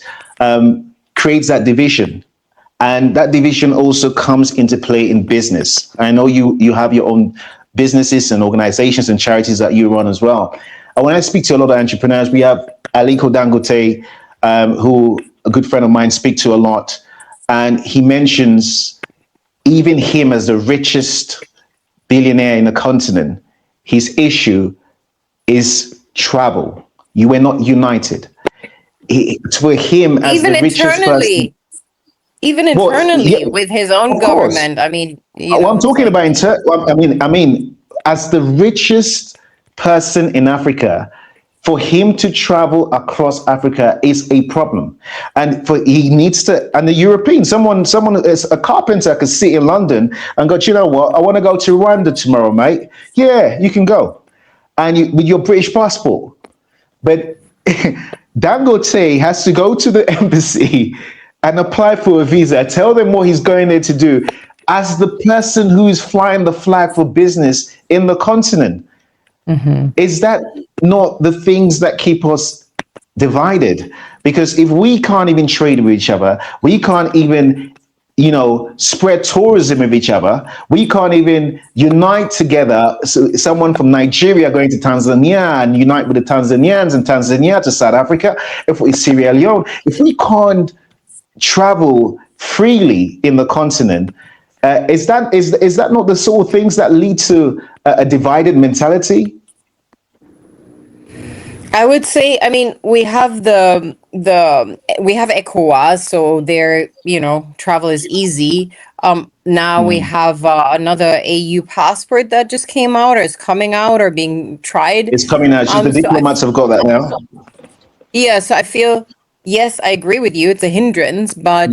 creates that division. And that division also comes into play in business. I know you have your own businesses and organizations and charities that you run as well. And when I speak to a lot of entrepreneurs, we have Aliko Dangote, who a good friend of mine speak to a lot. And he mentions even him as the richest billionaire in the continent, his issue is travel. You were not united. For him as Even the richest internally. person. Even Well, internally yeah, with his own of course. government. I mean, I'm talking about I mean, as the richest person in Africa, for him to travel across Africa is a problem, and he needs to. And the European, someone is a carpenter could sit in London and go, you know what? I want to go to Rwanda tomorrow, mate. Yeah, you can go, and with your British passport, but Dangote has to go to the embassy and apply for a visa, tell them what he's going there to do as the person who is flying the flag for business in the continent. Is that not the things that keep us divided? Because if we can't even trade with each other, we can't even, spread tourism with each other, we can't even unite together. So someone from Nigeria going to Tanzania and unite with the Tanzanians, and Tanzania to South Africa, if we Sierra Leone, if we can't travel freely in the continent, is that not the sort of things that lead to a divided mentality? I would say, I mean, we have we have ECOWAS, so there, travel is easy. Now we have another AU passport that just came out, or is coming out, or being tried. It's coming out. Just the diplomats have got that now. Yeah, so I feel, yes, I agree with you. It's a hindrance, but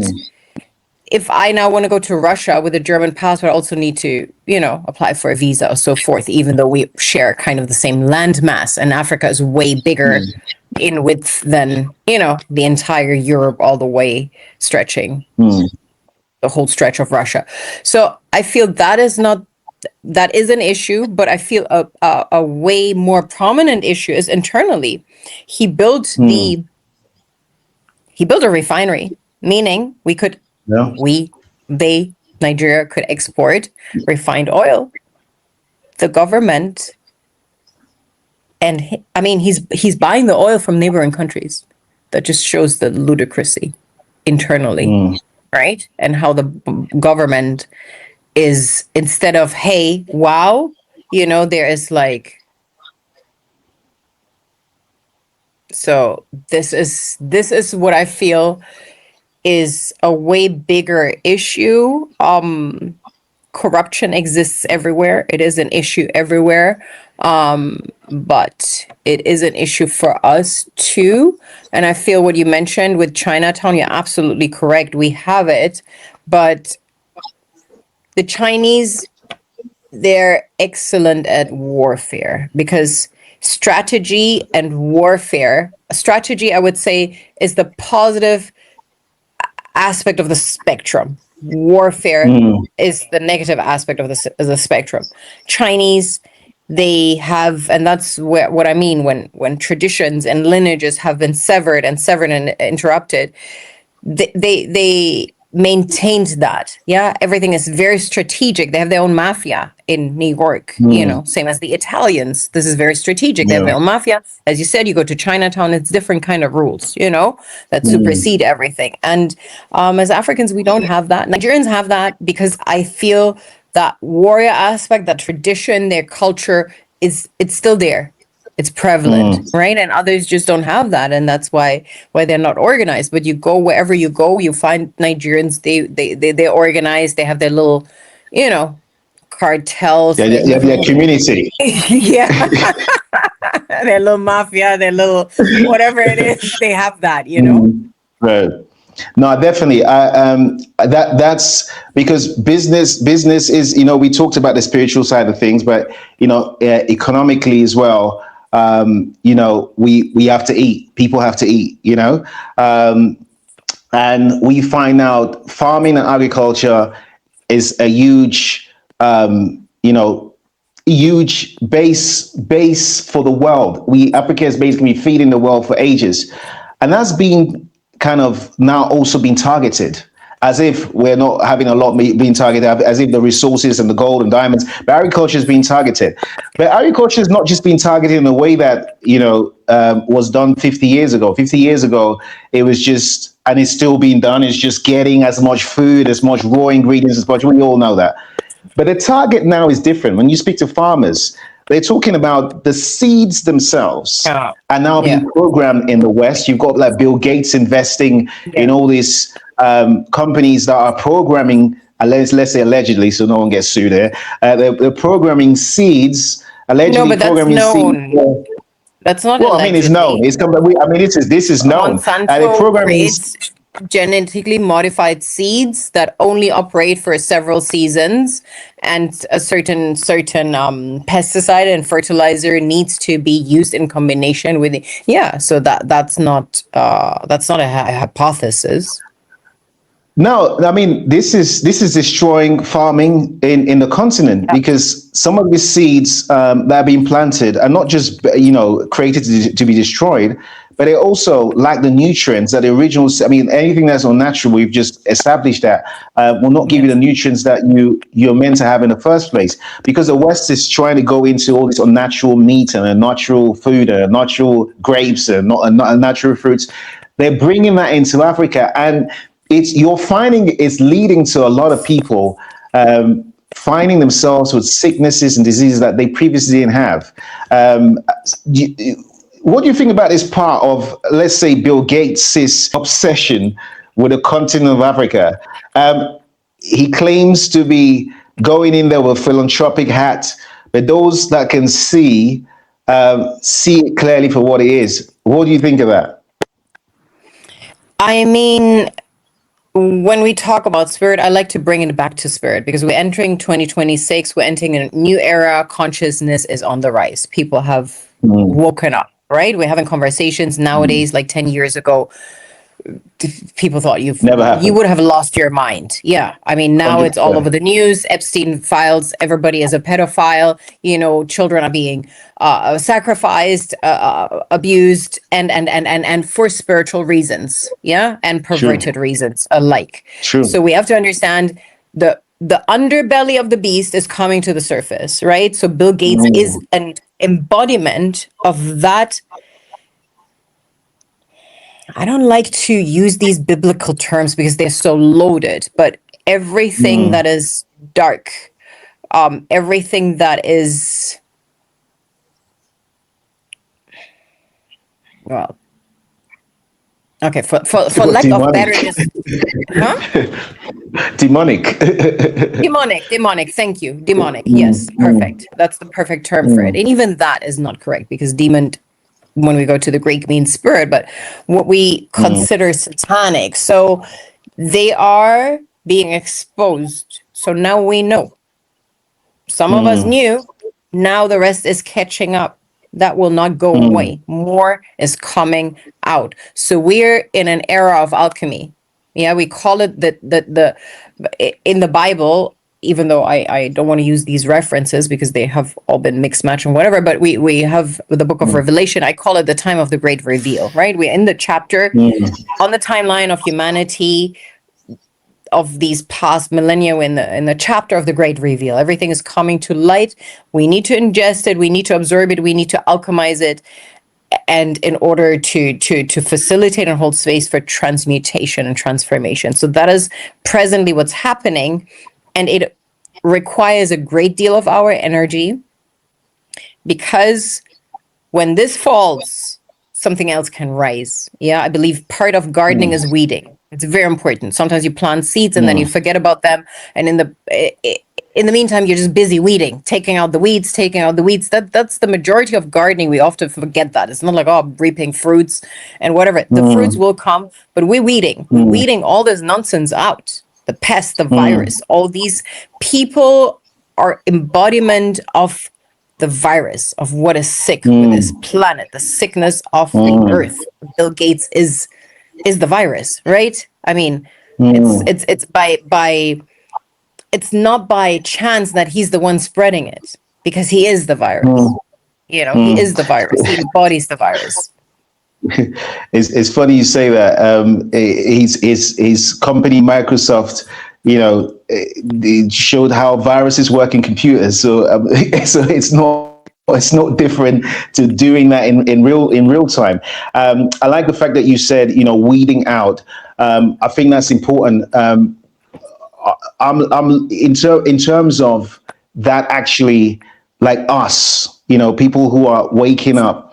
if I now want to go to Russia with a German passport, I also need to, apply for a visa or so forth, even though we share kind of the same landmass, and Africa is way bigger in width than, the entire Europe, all the way stretching the whole stretch of Russia. So I feel that is an issue, but I feel a way more prominent issue is internally. He built a refinery, meaning Nigeria could export refined oil. The government, and he's buying the oil from neighboring countries. That just shows the ludicrousy internally, right? And how the government is, instead of, hey, wow, there is like, so this is what I feel is a way bigger issue. Corruption exists everywhere. It is an issue everywhere. But it is an issue for us too. And I feel what you mentioned with Chinatown, you're absolutely correct. We have it, but the Chinese, they're excellent at warfare, because strategy and warfare, strategy, I would say, is the positive aspect of the spectrum. Warfare is the negative aspect of the spectrum. Chinese, they have, and that's what I mean when traditions and lineages have been severed and interrupted, they maintained that. Yeah, everything is very strategic. They have their own mafia in New York, same as the Italians. This is very strategic. They have their own mafia. As you said, you go to Chinatown, it's different kind of rules, that supersede everything. And as Africans, we don't have that. Nigerians have that, because I feel that warrior aspect, that tradition, their culture it's still there. It's prevalent, right? And others just don't have that, and that's why they're not organized. But you go wherever you go, you find Nigerians. They organize. They have their little, cartels. Yeah, They yeah, have yeah, little, community. yeah, their little mafia, their little whatever it is. They have that, Right. No, definitely. That's because business is, we talked about the spiritual side of things, but economically as well. We have to eat. People have to eat. And we find out farming and agriculture is a huge, huge base for the world. Africa has basically been feeding the world for ages, and that's been kind of now also being targeted, as if we're not having a lot being targeted, as if the resources and the gold and diamonds, but agriculture is being targeted. But agriculture is not just being targeted in a way that was done 50 years ago. 50 years ago, it was just, and it's still being done. It's just getting as much food, as much raw ingredients, as much. We all know that. But the target now is different. When you speak to farmers, they're talking about the seeds themselves are now being programmed in the West. You've got like Bill Gates investing in all these companies that are programming, let's say allegedly, so no one gets sued here. They're programming seeds, allegedly No, but that's programming known. seeds. That's not Well, I mean, it's known. It's this is known. Monsanto programming creates genetically modified seeds that only operate for several seasons, and a certain pesticide and fertilizer needs to be used in combination with it. Yeah, so that's not a hypothesis. No, I mean this is destroying farming in the continent, because some of these seeds that are being planted are not just created to be destroyed, but they also lack the nutrients that the original. I mean, anything that's unnatural, we've just established that will not give you the nutrients that you're meant to have in the first place, because the West is trying to go into all this unnatural meat and natural food and natural grapes and natural fruits. They're bringing that into Africa, and you're finding it's leading to a lot of people finding themselves with sicknesses and diseases that they previously didn't have. What do you think about this part of, let's say, Bill Gates' obsession with the continent of Africa? He claims to be going in there with a philanthropic hat, but those that can see it clearly for what it is. What do you think of that? I mean, when we talk about spirit, I like to bring it back to spirit, because we're entering 2026. We're entering a new era. Consciousness is on the rise. People have woken up, right? We're having conversations nowadays, like 10 years ago. People thought you would have lost your mind. Yeah. I mean, now 100%. It's all over the news. Epstein files, everybody is a pedophile. Children are being sacrificed, abused, and for spiritual reasons. Yeah. And perverted reasons alike. True. So we have to understand the underbelly of the beast is coming to the surface, right? So Bill Gates is an embodiment of that. I don't like to use these biblical terms because they're so loaded, but everything that is dark, everything that is, well, okay, for lack of better, demonic. demonic. Thank you. Demonic. Yes, perfect. That's the perfect term for it. And even that is not correct, because demon, when we go to the Greek, means spirit, but what we consider satanic. So they are being exposed. So now we know. Some of us knew. Now the rest is catching up. That will not go away. More is coming out. So we're in an era of alchemy. Yeah, we call it the in the Bible, even though I don't want to use these references because they have all been mixed match and whatever, but we have the book of Revelation. I call it the time of the great reveal, right? We're in the chapter on the timeline of humanity, of these past millennia, in the chapter of the great reveal. Everything is coming to light. We need to ingest it. We need to absorb it. We need to alchemize it. And in order to facilitate and hold space for transmutation and transformation. So that is presently what's happening. And it requires a great deal of our energy, because when this falls, something else can rise. Yeah, I believe part of gardening is weeding. It's very important. Sometimes you plant seeds and then you forget about them, and in the meantime, you're just busy weeding, taking out the weeds. That's the majority of gardening. We often forget that. It's not like, oh, I'm reaping fruits and whatever. The fruits will come, but we're weeding. We're weeding all this nonsense out. The pest, the virus, all these people are embodiment of the virus, of what is sick with this planet, the sickness of the earth. Bill Gates is the virus, right? I mean, it's by it's not by chance that he's the one spreading it, because he is the virus. You know, he is the virus. He embodies the virus. It's funny you say that. His company Microsoft, you know, it showed how viruses work in computers. So so it's not different to doing that in real time. I like the fact that you said, you know, weeding out. I think that's important. I'm in terms of that, actually, like us, you know, people who are waking up.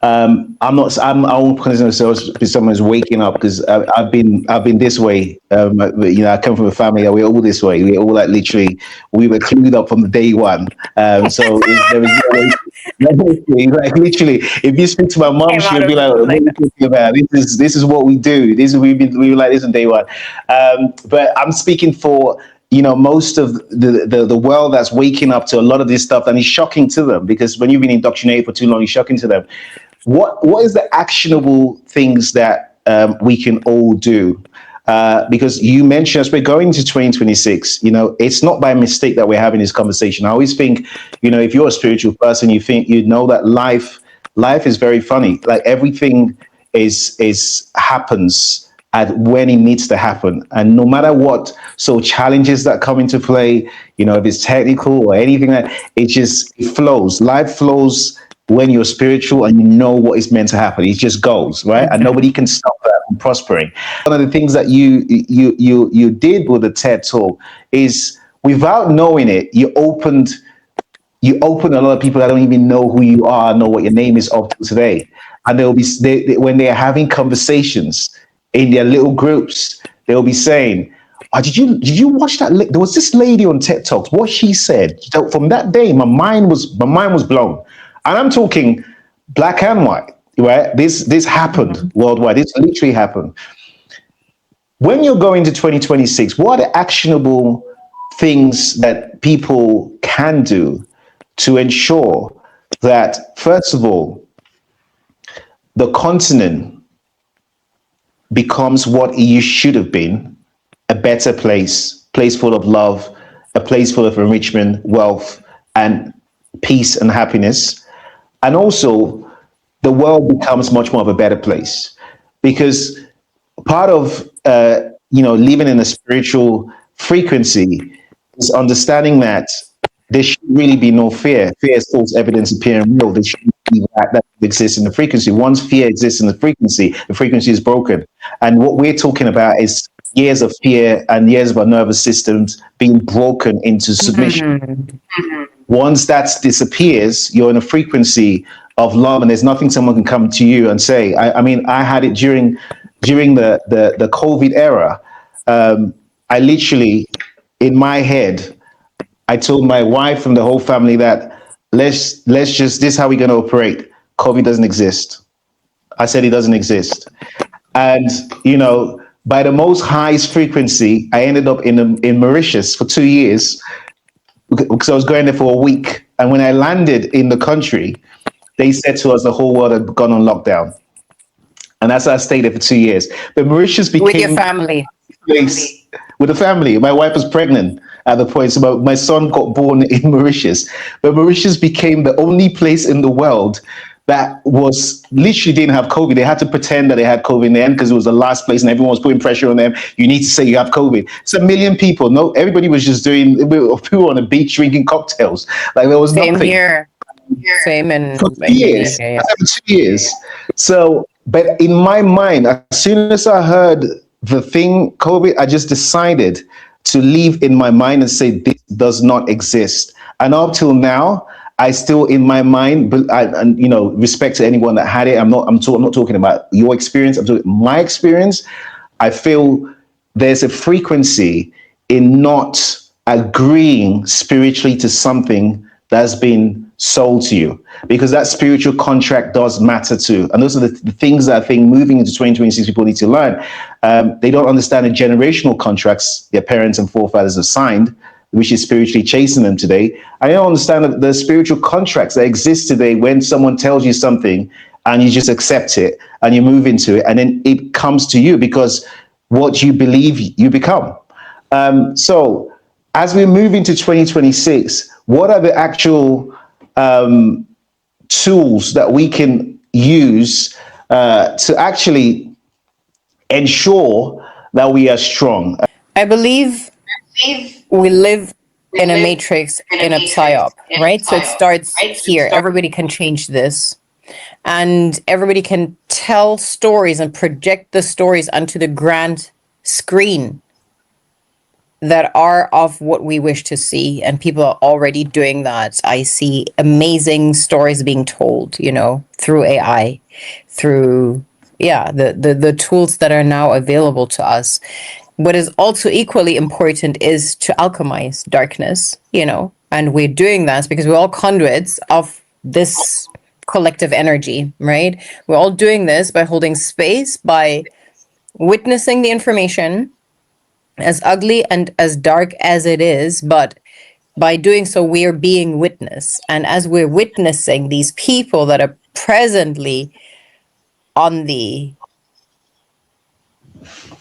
I won't consider myself as someone who's waking up, because I've been this way. You know, I come from a family that we're all this way. We're all like, literally, we were clued up from the day one. So there was no way. Like, literally, if you speak to my mom, she'll be like, "What are you talking about? This is what we do. We were like this on day one." But I'm speaking for, you know, most of the world that's waking up to a lot of this stuff, and it's shocking to them, because when you've been indoctrinated for too long, it's shocking to them. What is the actionable things that we can all do? Because you mentioned, as we're going to 2026, you know, it's not by mistake that we're having this conversation. I always think, you know, if you're a spiritual person, you know that life is very funny. Like, everything is happens at when it needs to happen, and no matter what challenges that come into play, you know, if it's technical or anything, that it flows. Life flows when you're spiritual and you know what is meant to happen. It just goes, right? And nobody can stop that from prospering. One of the things that you did with the TED Talk is, without knowing it, you opened a lot of people that don't even know who you are, know what your name is up to today. And when they're having conversations in their little groups, they'll be saying, "Oh, did you watch that? There was this lady on TED Talks. What she said." So from that day, my mind was blown. And I'm talking black and white, right? This happened worldwide. This literally happened. When you're going to 2026, what are the actionable things that people can do to ensure that, first of all, the continent becomes what you should have been, a better place full of love, a place full of enrichment, wealth, and peace and happiness. And also, the world becomes much more of a better place, because part of living in a spiritual frequency is understanding that there should really be no fear. Fear is false evidence appearing real. There shouldn't be that exists in the frequency. Once fear exists in the frequency is broken. And what we're talking about is years of fear and years of our nervous systems being broken into submission. Once that disappears, you're in a frequency of love, and there's nothing someone can come to you and say. I mean, I had it during the COVID era. I literally, in my head, I told my wife and the whole family that let's just, this is how we're going to operate. COVID doesn't exist. I said it doesn't exist. And, you know, by the most highest frequency, I ended up in Mauritius for 2 years, because I was going there for a week. And when I landed in the country, they said to us the whole world had gone on lockdown. And that's why I stayed there for 2 years. But Mauritius became... With your family. Place with the family. My wife was pregnant at the point, so my son got born in Mauritius. But Mauritius became the only place in the world that was literally didn't have COVID. They had to pretend that they had COVID in the end, because it was the last place and everyone was putting pressure on them. You need to say you have COVID. It's 1 million people. No, everybody was just doing, people on the beach drinking cocktails. Like, there was Same nothing. here. Same in For 2 years. Yeah. 2 years. So, but in my mind, as soon as I heard the thing COVID, I just decided to leave in my mind and say, this does not exist. And up till now, I still, in my mind, but and respect to anyone that had it. I'm not talking about your experience. I'm talking my experience. I feel there's a frequency in not agreeing spiritually to something that's been sold to you, because that spiritual contract does matter too. And those are the things that I think moving into 2026 people need to learn. They don't understand the generational contracts their parents and forefathers have signed, which is spiritually chasing them today. I don't understand the spiritual contracts that exist today when someone tells you something and you just accept it and you move into it, and then it comes to you because what you believe you become. So as we move into 2026, what are the actual tools that we can use to actually ensure that we are strong? I believe we live in a matrix, in a psyop, right? So it starts here. Everybody can change this. And everybody can tell stories and project the stories onto the grand screen that are of what we wish to see. And people are already doing that. I see amazing stories being told, through AI, through, the tools that are now available to us. What is also equally important is to alchemize darkness, and we're doing that because we're all conduits of this collective energy, right? We're all doing this by holding space, by witnessing the information, as ugly and as dark as it is, but by doing so, we are being witnessed. And as we're witnessing these people that are presently on the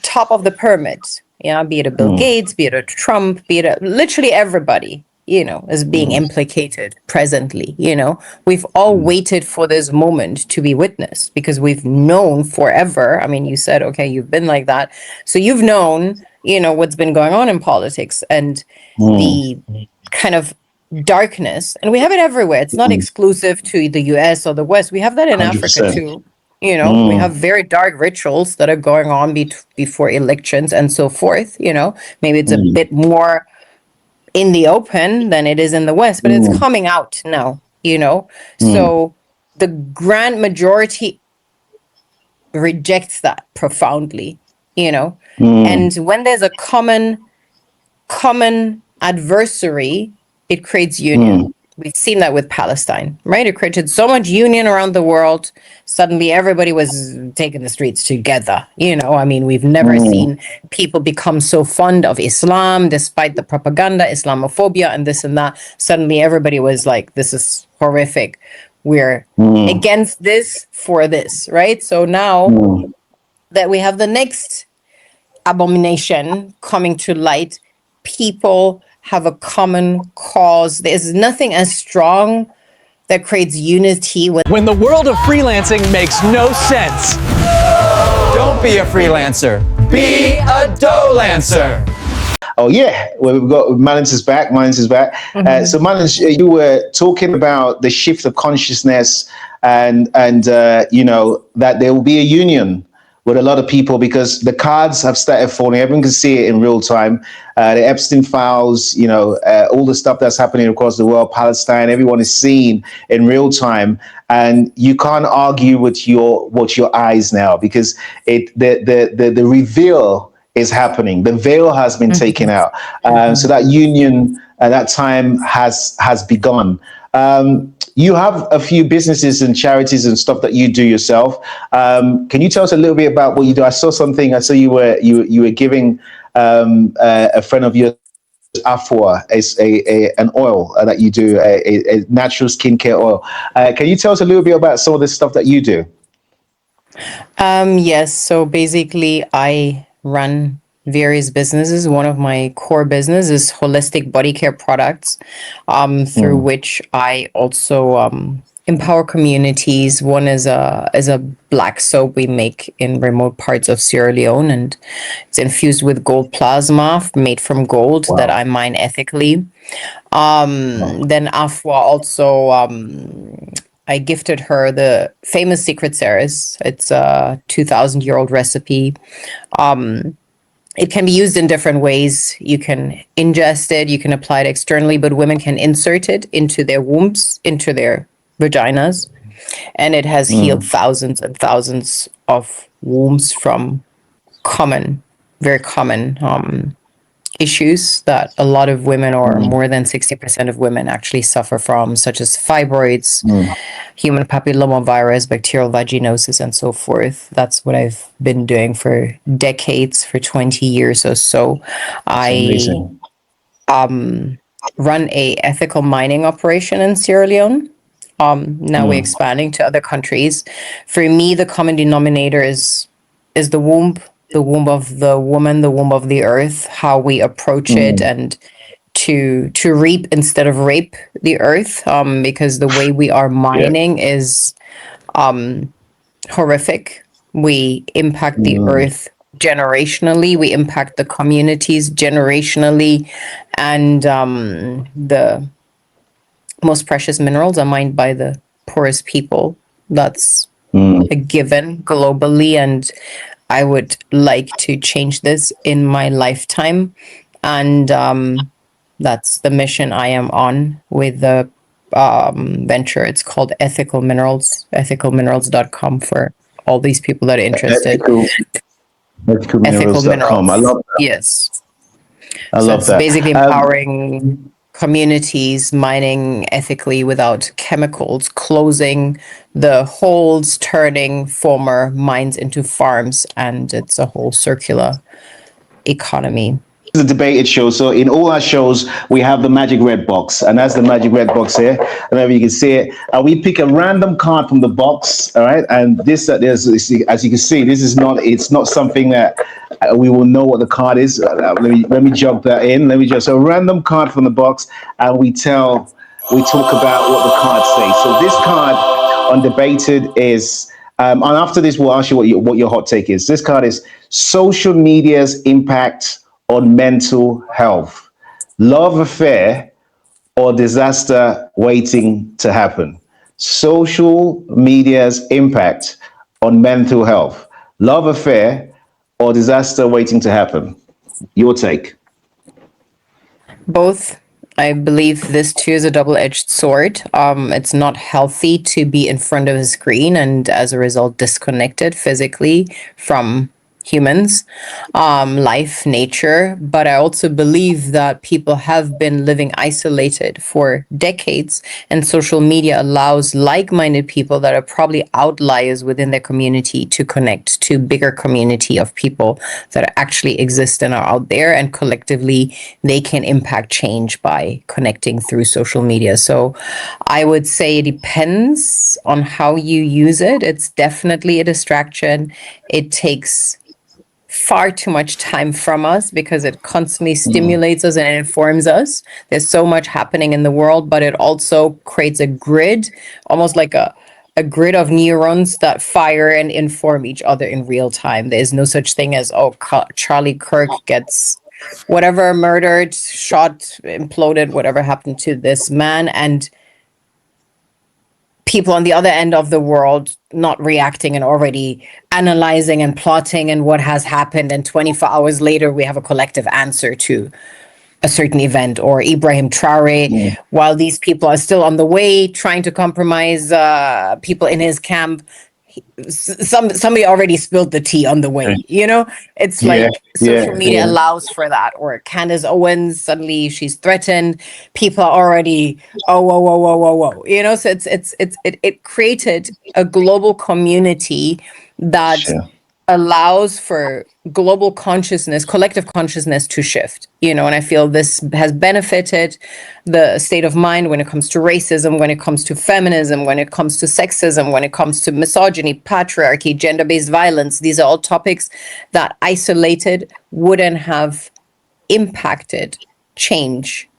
top of the pyramid, be it a Bill Gates, be it a Trump, be it literally everybody, is being implicated presently. We've all waited for this moment to be witnessed because we've known forever. I mean, you said, okay, you've been like that. So you've known, what's been going on in politics and the kind of darkness. And we have it everywhere. It's not exclusive to the US or the West. We have that in 100%. Africa too. We have very dark rituals that are going on before elections and so forth. Maybe it's a bit more in the open than it is in the West, but it's coming out now, So the grand majority rejects that profoundly, and when there's a common adversary, it creates union. We've seen that with Palestine, right? It created so much union around the world. Suddenly everybody was taking the streets together. We've never seen people become so fond of Islam, despite the propaganda, Islamophobia, and this and that. Suddenly everybody was like, this is horrific. We're against this for this, right? So now that we have the next abomination coming to light, people have a common cause. There's nothing as strong that creates unity. When the world of freelancing makes no sense, don't be a freelancer. Be a dough-lancer. Oh yeah, well, we've got Mallence is back. So Mallence, you were talking about the shift of consciousness and that there will be a union with a lot of people because the cards have started falling. Everyone can see it in real time. The Epstein files, all the stuff that's happening across the world, Palestine, everyone is seeing in real time. And you can't argue with your eyes now because the reveal is happening. The veil has been taken out. So that union at that time has begun. You have a few businesses and charities and stuff that you do yourself. Can you tell us a little bit about what you do? I saw you were giving a friend of yours, Afua, an oil that you do, a natural skincare oil. Can you tell us a little bit about some of the stuff that you do? Yes. So basically, I run various businesses. One of my core business is holistic body care products, through which I also empower communities. One is a black soap we make in remote parts of Sierra Leone, and it's infused with gold plasma made from gold that I mine ethically. Then Afua also, I gifted her the famous Secret Series. It's a 2,000-year-old recipe. it can be used in different ways. You can ingest it, you can apply it externally, but women can insert it into their wombs, into their vaginas. And it has healed thousands and thousands of wombs from very common issues that a lot of women, or more than 60% of women, actually suffer from, such as fibroids, human papillomavirus, bacterial vaginosis, and so forth. That's what I've been doing for decades, for 20 years or so. Amazing. Run a ethical mining operation in Sierra Leone. Now we're expanding to other countries. For me, the common denominator is the womb of the woman, the womb of the earth, how we approach it, and to reap instead of rape the earth, because the way we are mining is horrific. We impact the earth generationally, we impact the communities generationally, and the most precious minerals are mined by the poorest people. That's a given globally, and I would like to change this in my lifetime. And that's the mission I am on with the venture. It's called Ethical Minerals, ethicalminerals.com for all these people that are interested. Ethicalminerals.com. I love that. Yes. I love It's that. basically empowering communities, mining ethically without chemicals, closing the holes, turning former mines into farms, and it's a whole circular economy. It's a debated show, so in all our shows we have the magic red box, and that's the magic red box here. Whenever you can see it, we pick a random card from the box. All right, and this as you can see, it's not something that we will know what the card is. Let me jog that in. Let me just a random card from the box, and we talk about what the cards say. So this card on debated is. And after this, we'll ask you what your hot take is. This card is social media's impact on mental health, love affair, or disaster waiting to happen. Social media's impact on mental health, love affair, or disaster waiting to happen. Your take. Both. I believe this too is a double-edged sword. It's not healthy to be in front of a screen and as a result disconnected physically from humans, life, nature. But I also believe that people have been living isolated for decades, and social media allows like-minded people that are probably outliers within their community to connect to bigger community of people that actually exist and are out there, and collectively they can impact change by connecting through social media. So I would say it depends on how you use it. It's definitely a distraction. It takes far too much time from us because it constantly stimulates us and it informs us. There's so much happening in the world, but it also creates a grid, almost like a grid of neurons that fire and inform each other in real time. There's no such thing as, Charlie Kirk gets whatever murdered, shot, imploded, whatever happened to this man, and people on the other end of the world not reacting and already analyzing and plotting and what has happened. And 24 hours later, we have a collective answer to a certain event. Or Ibrahim Traore, while these people are still on the way trying to compromise people in his camp, somebody already spilled the tea on the way. It's like social media allows for that. Or Candace Owens, suddenly she's threatened, people are already whoa. So it created a global community that allows for global consciousness, collective consciousness to shift, and I feel this has benefited the state of mind when it comes to racism, when it comes to feminism, when it comes to sexism, when it comes to misogyny, patriarchy, gender-based violence. These are all topics that isolated wouldn't have impacted change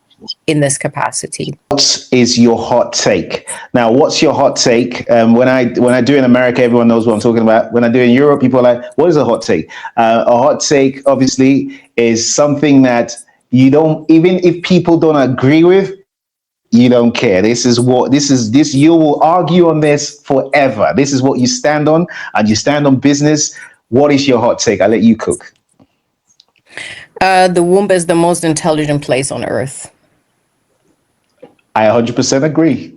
in this capacity. What is your hot take? Now, what's your hot take? When I do in America, everyone knows what I'm talking about. When I do in Europe, people are like, what is a hot take? A hot take, obviously, is something that you don't, even if people don't agree with, you don't care. You will argue on this forever. This is what you stand on, and you stand on business. What is your hot take? I'll let you cook. The womb is the most intelligent place on earth. I 100% agree.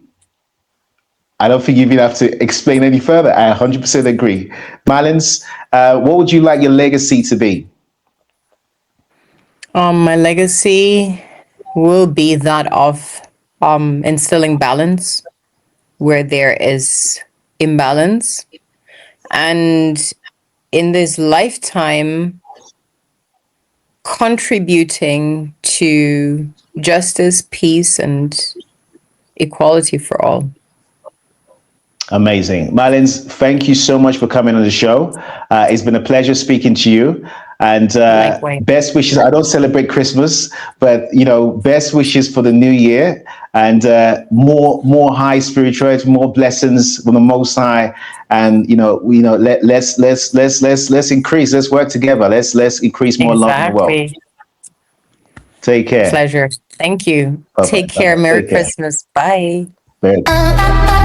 I don't think you even have to explain any further. I 100% agree. Mallence, what would you like your legacy to be? My legacy will be that of instilling balance where there is imbalance, and in this lifetime, contributing to justice, peace, and equality for all. Amazing. Mallence, thank you so much for coming on the show. It's been a pleasure speaking to you. And Likewise. best wishes. I don't celebrate Christmas, but best wishes for the new year, and more high spirituality, more blessings from the Most High. And let's increase. Let's work together. Let's increase more love in the world. Exactly. Take care. Pleasure. Thank you. Bye-bye. Take care. Bye-bye. Merry Take care. Christmas. Bye. Very-